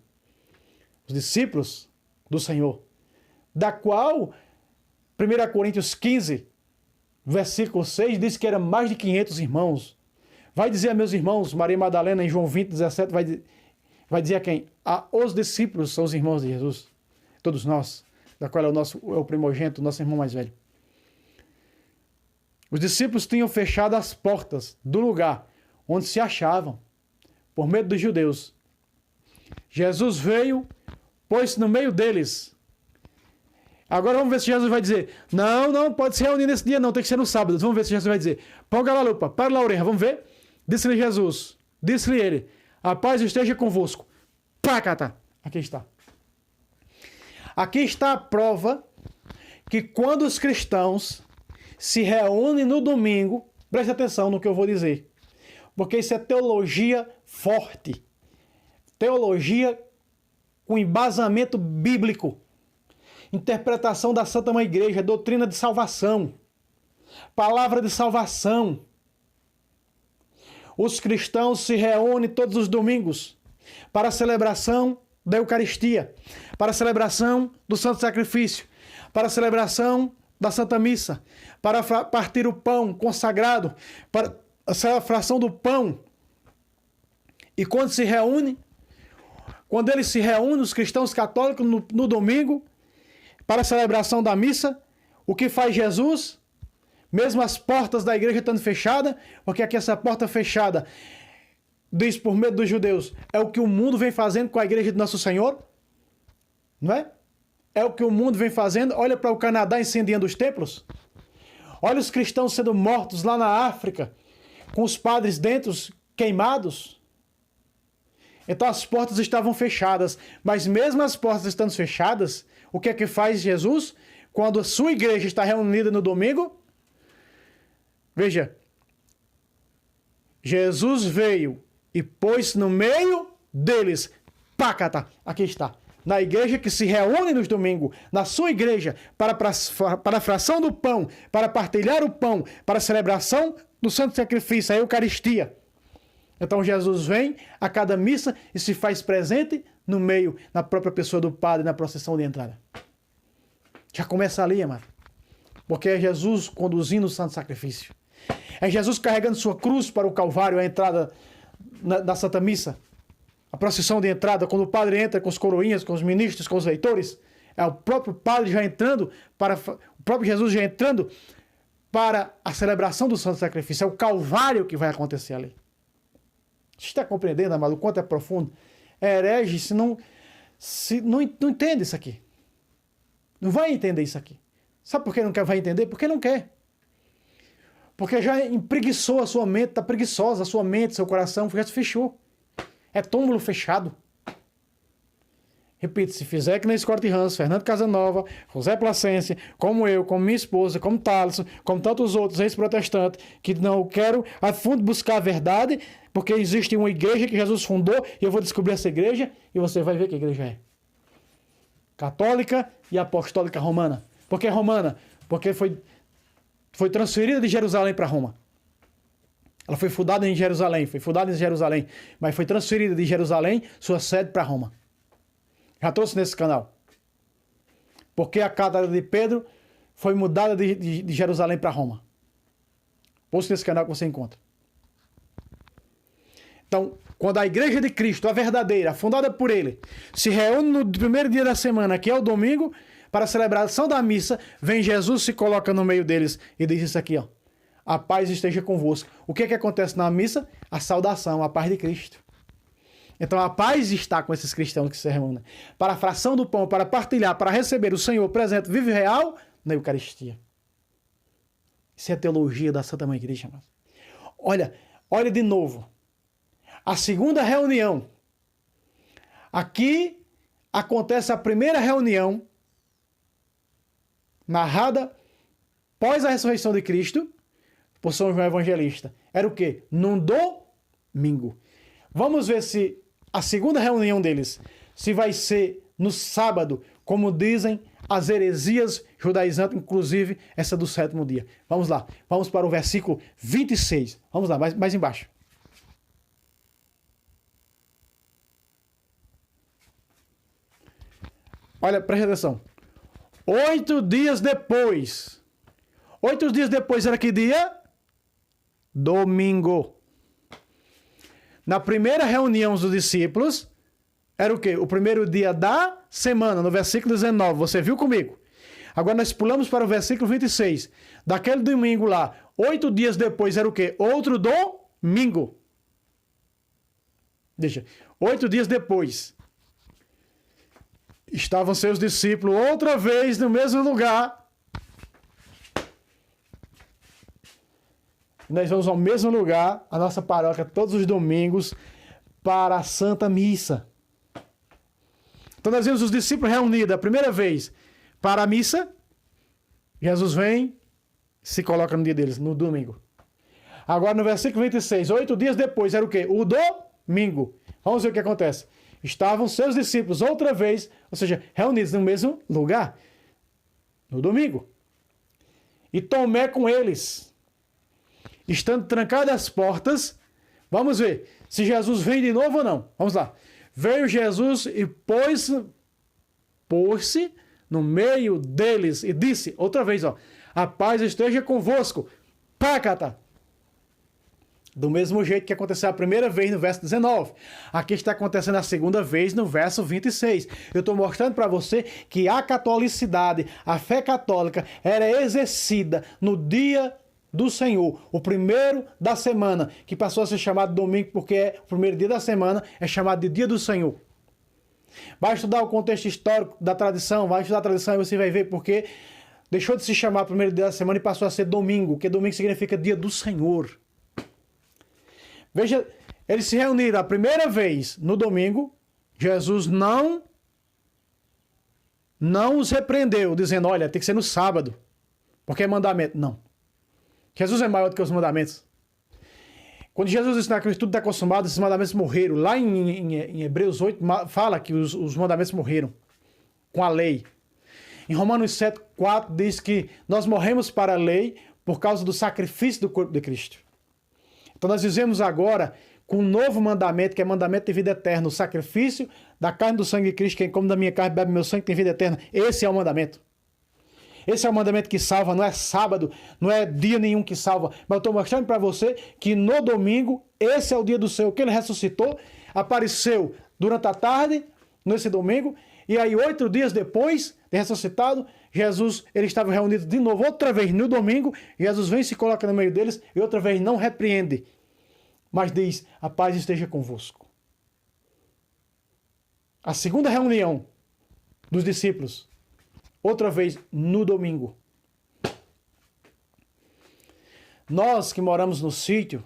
Os discípulos do Senhor, da qual 1 Coríntios 15, versículo 6, diz que eram mais de 500 irmãos. Vai dizer a meus irmãos, Maria Madalena em João 20, 17, vai dizer a quem? Os discípulos são os irmãos de Jesus. Todos nós, da qual é o primogênito, nosso irmão mais velho. Os discípulos tinham fechado as portas do lugar onde se achavam, por medo dos judeus. Jesus veio, pôs-se no meio deles. Agora vamos ver se Jesus vai dizer, não pode se reunir nesse dia não, tem que ser no sábado. Vamos ver se Jesus vai dizer, ponga a lupa, para a orelha, vamos ver? Disse-lhe Jesus, disse-lhe ele, a paz esteja convosco. Pacata, aqui está. Aqui está a prova que quando os cristãos se reúnem no domingo, preste atenção no que eu vou dizer, porque isso é teologia forte, teologia com embasamento bíblico, interpretação da Santa Mãe Igreja, doutrina de salvação, palavra de salvação. Os cristãos se reúnem todos os domingos para a celebração da Eucaristia, para a celebração do Santo Sacrifício, para a celebração da Santa Missa, para partir o pão consagrado, para a celebração do pão. E quando eles se reúnem, os cristãos católicos, no domingo, para a celebração da missa, o que faz Jesus? Mesmo as portas da igreja estando fechadas, porque aqui essa porta fechada, diz por medo dos judeus, é o que o mundo vem fazendo com a igreja de Nosso Senhor, não é? É o que o mundo vem fazendo. Olha para o Canadá incendiando os templos. Olha os cristãos sendo mortos lá na África, com os padres dentro queimados. Então as portas estavam fechadas, mas mesmo as portas estando fechadas, o que é que faz Jesus? Quando a sua igreja está reunida no domingo, veja, Jesus veio e pôs no meio deles. Pacata, aqui está. Na igreja que se reúne nos domingos, na sua igreja, para a fração do pão, para partilhar o pão, para a celebração do Santo Sacrifício, a Eucaristia. Então Jesus vem a cada missa e se faz presente no meio, na própria pessoa do padre, na procissão de entrada. Já começa ali, amado. Porque é Jesus conduzindo o Santo Sacrifício. É Jesus carregando sua cruz para o Calvário, a entrada na Santa Missa. A procissão de entrada, quando o padre entra com os coroinhas, com os ministros, com os leitores, é o próprio padre já entrando, o próprio Jesus já entrando para a celebração do Santo Sacrifício. É o Calvário que vai acontecer ali. Você está compreendendo, amado, o quanto é profundo? É herege se não entende isso aqui. Não vai entender isso aqui. Sabe por que não vai entender? Porque não quer. Porque já empreguiçou a sua mente, está preguiçosa a sua mente, seu coração, já se fechou. É túmulo fechado. Repito, se fizer que na Escola de Ramos, Fernando Casanova, José Placência, como eu, como minha esposa, como Thaleson, como tantos outros ex-protestantes, que não quero a fundo buscar a verdade, porque existe uma igreja que Jesus fundou, e eu vou descobrir essa igreja, e você vai ver que igreja é. Católica e Apostólica Romana. Por que romana? Porque foi transferida de Jerusalém para Roma. Ela foi fundada em Jerusalém, mas foi transferida de Jerusalém, sua sede, para Roma. Já trouxe nesse canal. Porque a cátedra de Pedro foi mudada de Jerusalém para Roma. Busque nesse canal que você encontra. Então, quando a igreja de Cristo, a verdadeira, fundada por ele, se reúne no primeiro dia da semana, que é o domingo, para a celebração da missa, vem Jesus, se coloca no meio deles e diz isso aqui, ó. A paz esteja convosco. O que acontece na missa? A saudação, a paz de Cristo. Então a paz está com esses cristãos que se reúnem. Para a fração do pão, para partilhar, para receber o Senhor presente, vivo e real, na Eucaristia. Isso é a teologia da Santa Mãe Igreja. Olha de novo. A segunda reunião. Aqui acontece a primeira reunião narrada após a ressurreição de Cristo por São João Evangelista. Era o quê? Num domingo. Vamos ver se a segunda reunião deles se vai ser no sábado, como dizem as heresias judaizantes, inclusive essa do sétimo dia. Vamos lá. Vamos para o versículo 26. Vamos lá, mais embaixo. Olha, preste atenção. 8 dias depois. 8 dias depois era que dia? Domingo. Na primeira reunião dos discípulos, era o quê? O primeiro dia da semana, no versículo 19. Você viu comigo? Agora nós pulamos para o versículo 26. Daquele domingo lá, 8 dias depois era o quê? Outro domingo. Deixa. 8 dias depois. Estavam seus discípulos outra vez no mesmo lugar. Nós vamos ao mesmo lugar, a nossa paróquia, todos os domingos, para a Santa Missa. Então nós vemos os discípulos reunidos a primeira vez para a missa. Jesus vem, se coloca no dia deles, no domingo. Agora no versículo 26, 8 dias depois, era o quê? O domingo. Vamos ver o que acontece. Estavam seus discípulos outra vez, ou seja, reunidos no mesmo lugar, no domingo. E Tomé com eles. Estando trancadas as portas, vamos ver se Jesus vem de novo ou não. Vamos lá. Veio Jesus e pôs-se no meio deles e disse, outra vez, ó, a paz esteja convosco. Pácata. Do mesmo jeito que aconteceu a primeira vez no verso 19. Aqui está acontecendo a segunda vez no verso 26. Eu estou mostrando para você que a catolicidade, a fé católica, era exercida no dia do Senhor, o primeiro da semana, que passou a ser chamado domingo porque o primeiro dia da semana é chamado de dia do Senhor. Vai estudar o contexto histórico da tradição, vai estudar a tradição e você vai ver porque deixou de se chamar primeiro dia da semana e passou a ser domingo, que domingo significa dia do Senhor. Veja, eles se reuniram a primeira vez no domingo. Jesus não os repreendeu, dizendo, olha, tem que ser no sábado, porque é mandamento. Não. Jesus é maior do que os mandamentos. Quando Jesus disse que tudo está consumado, esses mandamentos morreram. Lá em Hebreus 8, fala que os mandamentos morreram com a lei. Em Romanos 7, 4, diz que nós morremos para a lei por causa do sacrifício do corpo de Cristo. Então nós vivemos agora com um novo mandamento, que é mandamento de vida eterna. O sacrifício da carne e do sangue de Cristo. Quem come da minha carne e bebe meu sangue tem vida eterna. Esse é o mandamento. Esse é o mandamento que salva, não é sábado, não é dia nenhum que salva. Mas eu estou mostrando para você que no domingo, esse é o dia do Senhor, que ele ressuscitou, apareceu durante a tarde, nesse domingo, e aí 8 dias depois de ressuscitado, Jesus, ele estava reunido de novo, outra vez no domingo, Jesus vem e se coloca no meio deles, e outra vez não repreende, mas diz, a paz esteja convosco. A segunda reunião dos discípulos, outra vez no domingo. Nós que moramos no sítio,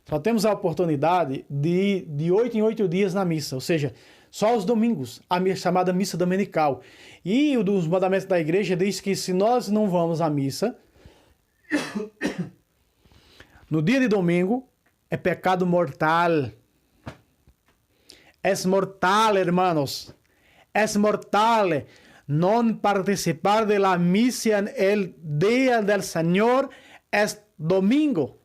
só temos a oportunidade de ir de 8 em 8 dias na missa, ou seja, só os domingos, a chamada missa dominical. E o dos mandamentos da igreja diz que se nós não vamos à missa, no dia de domingo, é pecado mortal. Es mortal, hermanos. Es mortal. No participar de la misa en el día del Señor es domingo.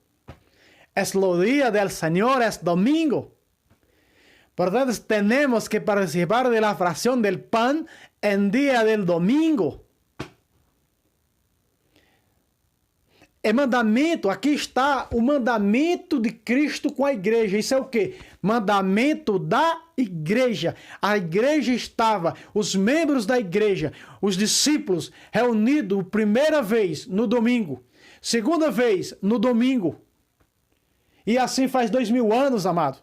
Es lo día del Señor, es domingo. Por tanto, tenemos que participar de la fracción del pan en día del domingo. É mandamento, aqui está o mandamento de Cristo com a igreja. Isso é o quê? Mandamento da igreja. A igreja estava, os membros da igreja, os discípulos, reunidos primeira vez no domingo, segunda vez no domingo. E assim faz 2000 anos, amado.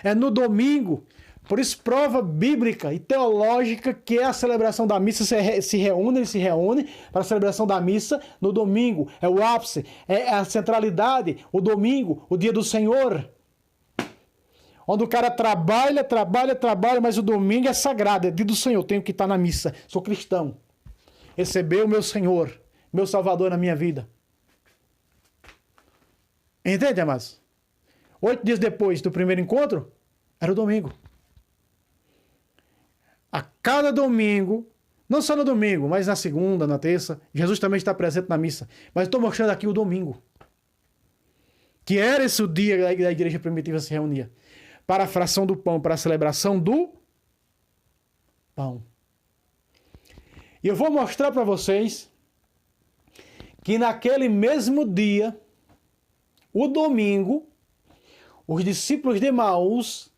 É no domingo. Por isso, prova bíblica e teológica que é a celebração da missa. Eles se reúnem para a celebração da missa no domingo. É o ápice, é a centralidade, o domingo, o dia do Senhor. Onde o cara trabalha, mas o domingo é sagrado, é dia do Senhor. Eu tenho que estar na missa. Sou cristão. Receber o meu Senhor, meu Salvador na minha vida. Entende, amados? 8 dias depois do primeiro encontro, era o domingo. A cada domingo, não só no domingo, mas na segunda, na terça, Jesus também está presente na missa. Mas estou mostrando aqui o domingo. Que era esse o dia que a igreja primitiva se reunia. Para a fração do pão, para a celebração do pão. E eu vou mostrar para vocês que naquele mesmo dia, o domingo, os discípulos de Emaús,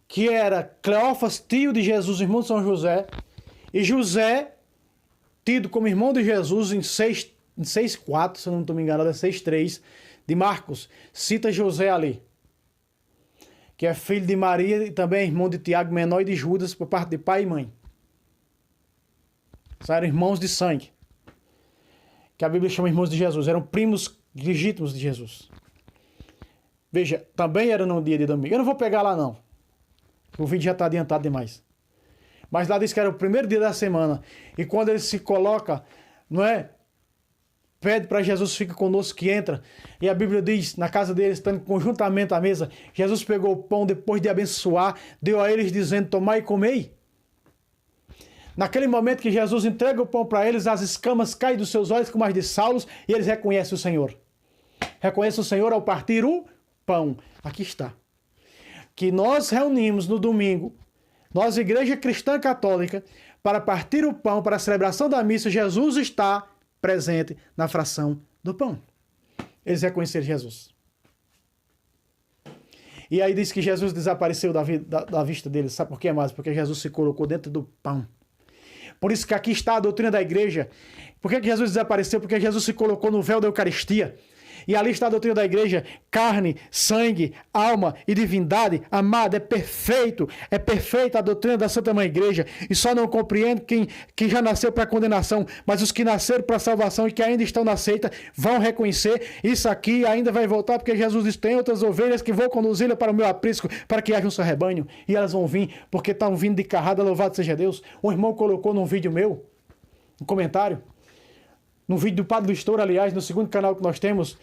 que era Cleófas, tio de Jesus, irmão de São José, e José, tido como irmão de Jesus em 6,4, se eu não estou me enganado, é 6,3, de Marcos, cita José ali, que é filho de Maria e também irmão de Tiago, menor, e de Judas, por parte de pai e mãe. Eram irmãos de sangue, que a Bíblia chama irmãos de Jesus, eram primos legítimos de Jesus. Veja, também era no dia de domingo. Eu não vou pegar lá não, o vídeo já está adiantado demais. Mas lá diz que era o primeiro dia da semana. E quando ele se coloca, não é? Pede para Jesus, fica conosco, que entra. E a Bíblia diz, na casa deles, estando conjuntamente à mesa, Jesus pegou o pão, depois de abençoar, deu a eles, dizendo, tomai e comei. Naquele momento que Jesus entrega o pão para eles, as escamas caem dos seus olhos como as de Saulo, e eles reconhecem o Senhor. Reconhecem o Senhor ao partir o pão. Aqui está. Que nós reunimos no domingo, nós, Igreja Cristã Católica, para partir o pão, para a celebração da missa, Jesus está presente na fração do pão. Eles reconheceram Jesus. E aí diz que Jesus desapareceu da vista deles. Sabe por quê, amados? Porque Jesus se colocou dentro do pão. Por isso que aqui está a doutrina da igreja. Por que Jesus desapareceu? Porque Jesus se colocou no véu da Eucaristia. E ali está a doutrina da igreja, carne, sangue, alma e divindade. Amado, é perfeita a doutrina da Santa Mãe Igreja. E só não compreende quem já nasceu para condenação, mas os que nasceram para salvação e que ainda estão na seita vão reconhecer. Isso aqui ainda vai voltar, porque Jesus diz, tem outras ovelhas que vou conduzi-las para o meu aprisco, para que haja um seu rebanho. E elas vão vir, porque estão vindo de carrada, louvado seja Deus. Um irmão colocou num vídeo meu, um comentário, no vídeo do Padre Luiz Touro, aliás, no segundo canal que nós temos,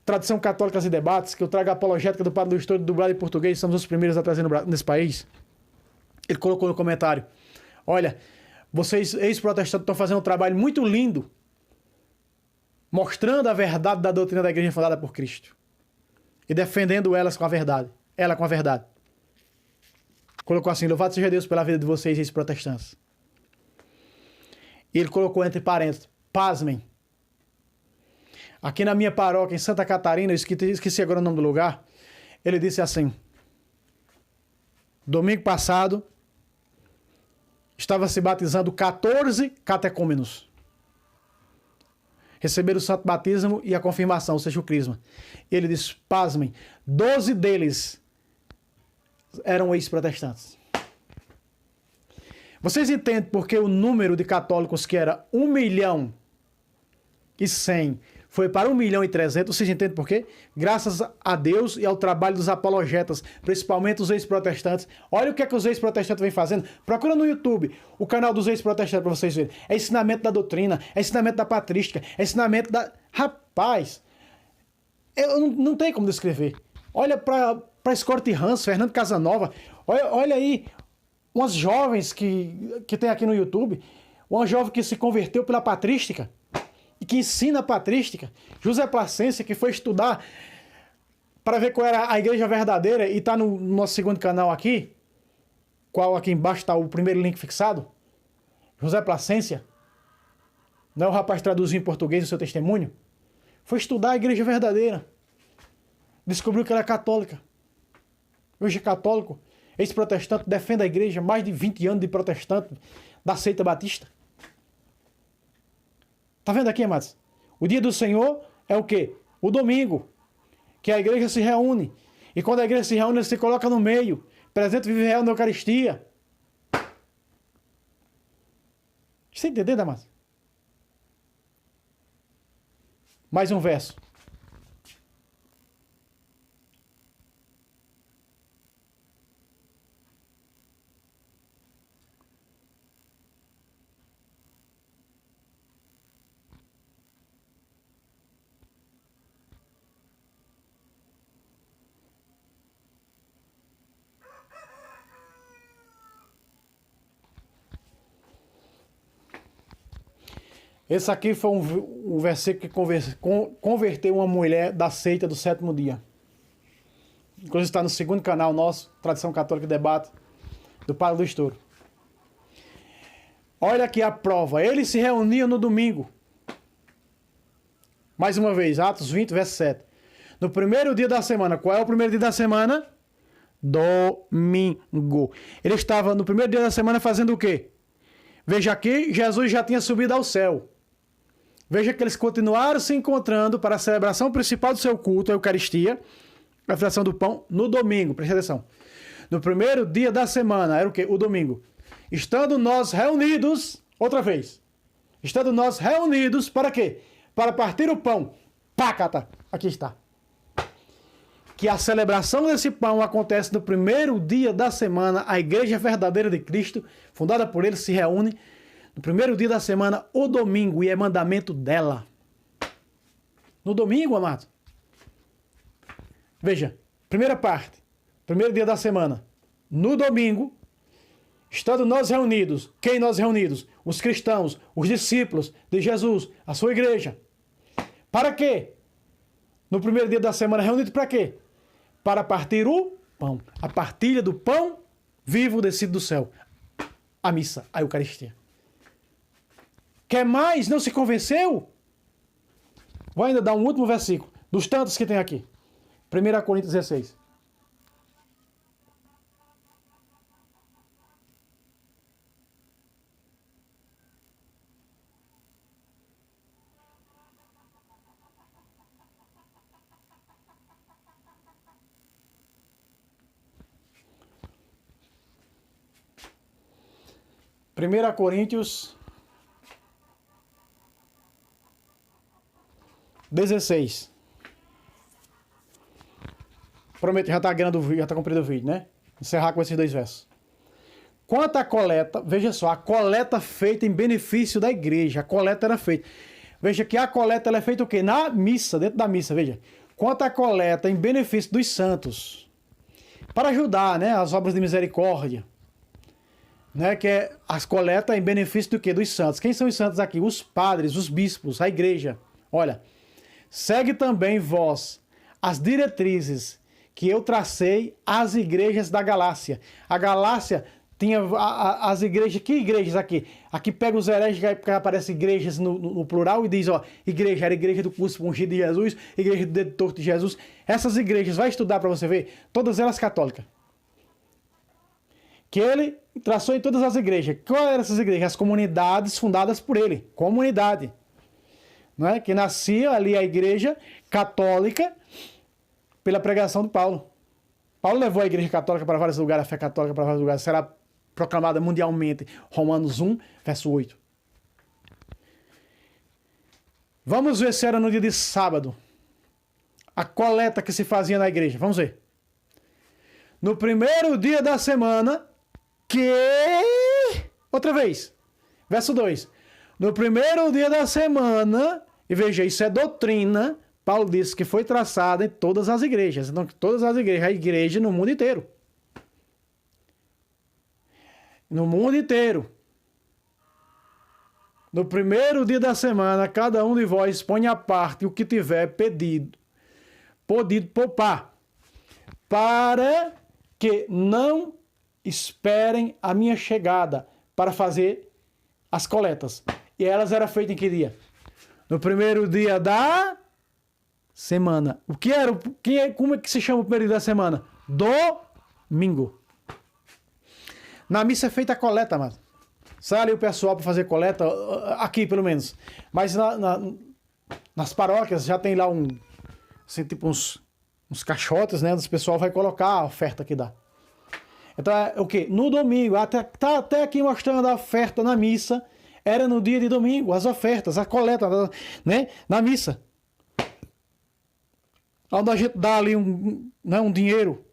Tradição Católicas e Debates, que eu trago a apologética do Padre Luiz Touro, dublado em português, somos os primeiros a trazer nesse país. Ele colocou no comentário, olha, vocês, ex-protestantes, estão fazendo um trabalho muito lindo, mostrando a verdade da doutrina da igreja fundada por Cristo. E defendendo ela com a verdade. Colocou assim, louvado seja Deus pela vida de vocês, ex-protestantes. E ele colocou entre parênteses, pasmem. Aqui na minha paróquia, em Santa Catarina, eu esqueci agora o nome do lugar, ele disse assim, domingo passado, estava se batizando 14 catecúmenos. Receberam o santo batismo e a confirmação, ou seja, o crisma. Ele disse, pasmem, 12 deles eram ex-protestantes. Vocês entendem porque o número de católicos que era 1.100.000 foi para 1.300.000, vocês entendem por quê? Graças a Deus e ao trabalho dos apologetas, principalmente os ex-protestantes. Olha o que é que os ex-protestantes vêm fazendo. Procura no YouTube o canal dos ex-protestantes para vocês verem. É ensinamento da doutrina, é ensinamento da patrística, é ensinamento da... Rapaz, eu não tenho como descrever. Olha para Scott Hans, Fernando Casanova. Olha aí, umas jovens que tem aqui no YouTube. Uma jovem que se converteu pela patrística. E que ensina a patrística, José Placência, que foi estudar para ver qual era a igreja verdadeira, e está no nosso segundo canal aqui, qual aqui embaixo está o primeiro link fixado, José Placência, Não é o rapaz traduziu em português o seu testemunho? Foi estudar a igreja verdadeira. Descobriu que era católica. Hoje é católico. Ex-protestante, defende a igreja, mais de 20 anos de protestante da seita batista. Tá vendo aqui, amados? O dia do Senhor é o quê? O domingo, que a igreja se reúne. E quando a igreja se reúne, ele se coloca no meio. Presente vive real na Eucaristia. Você está entendendo, amados? Mais um verso. Esse aqui foi um versículo que converteu uma mulher da seita do sétimo dia. Inclusive está no segundo canal nosso, Tradição Católica e Debate, do Padre Luiz Toro. Olha aqui a prova. Eles se reuniam no domingo. Mais uma vez, Atos 20, verso 7. No primeiro dia da semana. Qual é o primeiro dia da semana? Domingo. Ele estava no primeiro dia da semana fazendo o quê? Veja aqui, Jesus já tinha subido ao céu. Veja que eles continuaram se encontrando para a celebração principal do seu culto, a Eucaristia, a fração do pão, no domingo. Preste atenção. No primeiro dia da semana, era o quê? O domingo. Estando nós reunidos, outra vez. Estando nós reunidos, para quê? Para partir o pão. Pácata. Aqui está. Que a celebração desse pão acontece no primeiro dia da semana. A Igreja Verdadeira de Cristo, fundada por ele, se reúne no primeiro dia da semana, o domingo, e é mandamento dela. No domingo, amado. Veja, primeira parte, primeiro dia da semana. No domingo, estando nós reunidos. Quem nós reunidos? Os cristãos, os discípulos de Jesus, a sua igreja. Para quê? No primeiro dia da semana reunidos para quê? Para partir o pão. A partilha do pão vivo descido do céu. A missa, a Eucaristia. Quer mais? Não se convenceu? Vou ainda dar um último versículo, dos tantos que tem aqui. 1 Coríntios 16. Primeira Coríntios 16. Prometo, já está grande, já está comprido o vídeo, né? Encerrar com esses dois versos. Quanto à coleta, veja só, a coleta feita em benefício da igreja. A coleta era feita. Veja que a coleta ela é feita o quê? Na missa, dentro da missa, veja. Quanto à coleta em benefício dos santos. Para ajudar, né? As obras de misericórdia. Né? Que é as coletas em benefício do quê? Dos santos. Quem são os santos aqui? Os padres, os bispos, a igreja. Olha. Segue também vós as diretrizes que eu tracei às igrejas da Galácia. A Galácia tinha as igrejas... Que igrejas aqui? Aqui pega os hereges, que aparece igrejas no plural e diz, ó, igreja, era a igreja do cuspo ungido de Jesus, igreja do dedo torto de Jesus. Essas igrejas, vai estudar para você ver, todas elas católicas. Que ele traçou em todas as igrejas. Quais eram essas igrejas? As comunidades fundadas por ele. Comunidade. Não é? Que nascia ali a igreja católica pela pregação de Paulo. Paulo levou a igreja católica para vários lugares, a fé católica para vários lugares. Será proclamada mundialmente. Romanos 1, verso 8. Vamos ver se era no dia de sábado. A coleta que se fazia na igreja. Vamos ver. No primeiro dia da semana, outra vez. Verso 2. No primeiro dia da semana... E veja, isso é doutrina. Paulo disse que foi traçada em todas as igrejas. Então, todas as igrejas, a igreja no mundo inteiro. No mundo inteiro. No primeiro dia da semana, cada um de vós põe à parte o que tiver podido poupar, para que não esperem a minha chegada para fazer as coletas. E elas eram feitas em que dia? No primeiro dia da semana. O que era? Como é que se chama o primeiro dia da semana? Domingo. Na missa é feita a coleta, mano. Sai ali o pessoal para fazer coleta, aqui pelo menos. Mas nas paróquias já tem lá assim, tipo uns caixotes, né? Onde o pessoal vai colocar a oferta que dá. Então é o quê? No domingo, tá até aqui mostrando a oferta na missa. Era no dia de domingo, as ofertas, a coleta, né? Na missa. Onde a gente dá ali um dinheiro.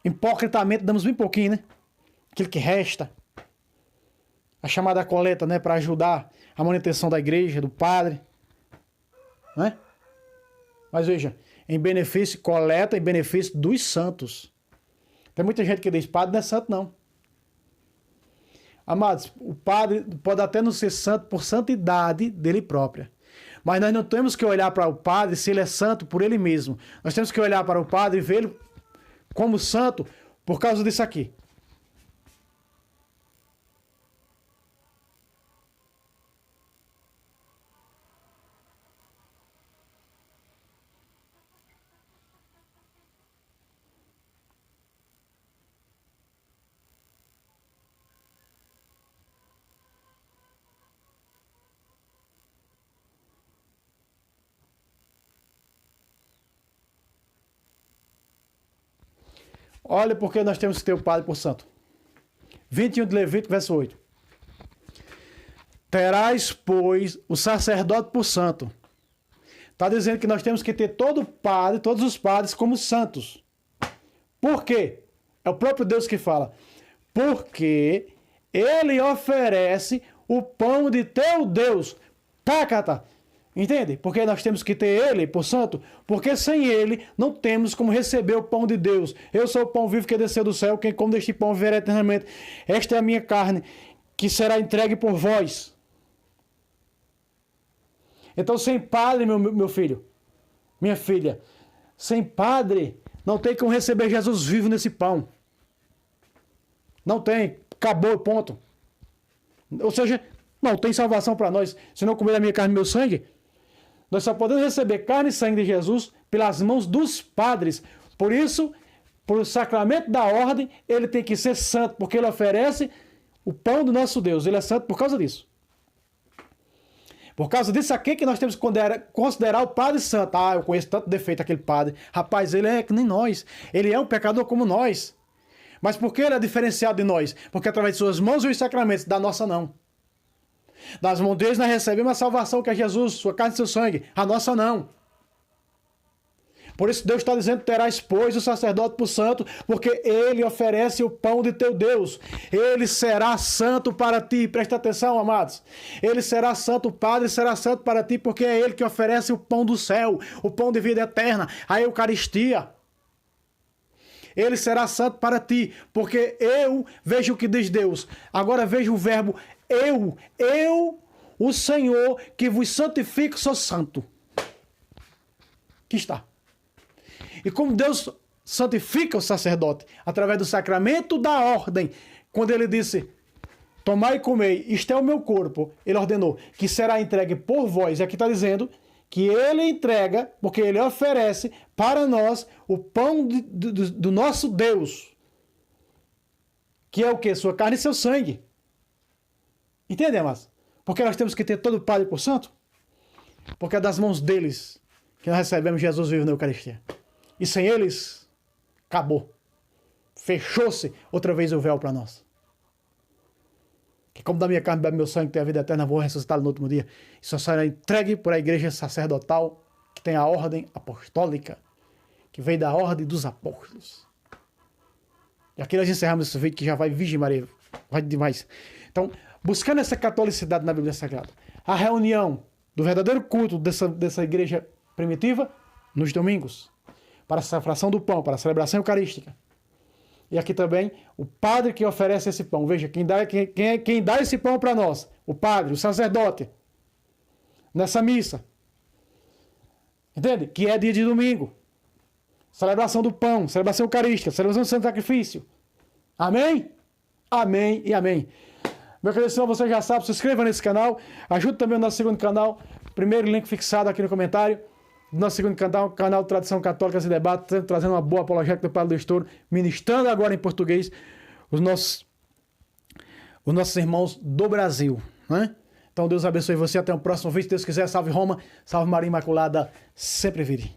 Hipocritamente damos bem pouquinho, né? Aquilo que resta. A chamada coleta, né? Para ajudar a manutenção da igreja, do padre. Né? Mas veja, coleta em benefício dos santos. Tem muita gente que diz, padre não é santo, não. Amados, o padre pode até não ser santo por santidade dele própria. Mas nós não temos que olhar para o padre se ele é santo por ele mesmo. Nós temos que olhar para o padre e vê-lo como santo por causa disso aqui. Olha porque nós temos que ter o padre por santo. 21 de Levítico, verso 8. Terás, pois, o sacerdote por santo. Está dizendo que nós temos que ter todos os padres como santos. Por quê? É o próprio Deus que fala. Porque ele oferece o pão de teu Deus. Tácata. Entende? Porque nós temos que ter ele por santo, porque sem ele não temos como receber o pão de Deus. Eu sou o pão vivo que desceu do céu, quem come deste pão viverá eternamente. Esta é a minha carne, que será entregue por vós. Então, sem padre, meu filho, minha filha, sem padre, não tem como receber Jesus vivo nesse pão. Não tem. Acabou, ponto. Ou seja, não tem salvação para nós. Se não comer a minha carne e meu sangue, nós só podemos receber carne e sangue de Jesus pelas mãos dos padres. Por isso, por sacramento da ordem, ele tem que ser santo, porque ele oferece o pão do nosso Deus. Ele é santo por causa disso. Por causa disso aqui que nós temos que considerar o padre santo. Ah, eu conheço tanto defeito aquele padre. Rapaz, ele é que nem nós. Ele é um pecador como nós. Mas por que ele é diferenciado de nós? Porque através de suas mãos e os sacramentos, da nossa não. Das mãos deles nós recebemos a salvação que é Jesus, sua carne e seu sangue. A nossa não. Por isso Deus está dizendo, terás, pois, o sacerdote por santo, porque ele oferece o pão de teu Deus. Ele será santo para ti. Presta atenção, amados. Ele será santo, o Padre será santo para ti, porque é ele que oferece o pão do céu, o pão de vida eterna, a Eucaristia. Ele será santo para ti, porque eu vejo o que diz Deus. Agora veja o verbo eu, o Senhor, que vos santifico, sou santo. Aqui está. E como Deus santifica o sacerdote, através do sacramento da ordem, quando ele disse, tomai e comei, isto é o meu corpo, ele ordenou, que será entregue por vós. E aqui está dizendo que ele entrega, porque ele oferece para nós o pão do nosso Deus. Que é o quê? Sua carne e seu sangue. Entende, amados? Porque nós temos que ter todo o Padre por santo? Porque é das mãos deles que nós recebemos Jesus vivo na Eucaristia. E sem eles, acabou. Fechou-se outra vez o véu para nós. Que como da minha carne bebe meu sangue, tem a vida eterna, vou ressuscitar no último dia. Isso será entregue por a igreja sacerdotal, que tem a ordem apostólica, que veio da ordem dos apóstolos. E aqui nós encerramos esse vídeo, que já vai, Virgem Maria, vai demais. Então, buscando essa catolicidade na Bíblia Sagrada, a reunião do verdadeiro culto dessa igreja primitiva, nos domingos, para a celebração do pão, para a celebração eucarística. E aqui também, o padre que oferece esse pão. Veja, quem dá esse pão para nós? O padre, o sacerdote. Nessa missa. Entende? Que é dia de domingo. Celebração do pão, celebração eucarística, celebração do santo sacrifício. Amém? Amém e amém. Meu agradecimento, você já sabe, se inscreva nesse canal, ajude também o nosso segundo canal, primeiro link fixado aqui no comentário, nosso segundo canal de Tradição Católica e Debate, trazendo uma boa apologética do Padre do Estouro, ministrando agora em português os nossos irmãos do Brasil, né? Então Deus abençoe você, até o próximo vídeo, se Deus quiser, salve Roma, salve Maria Imaculada, sempre vire.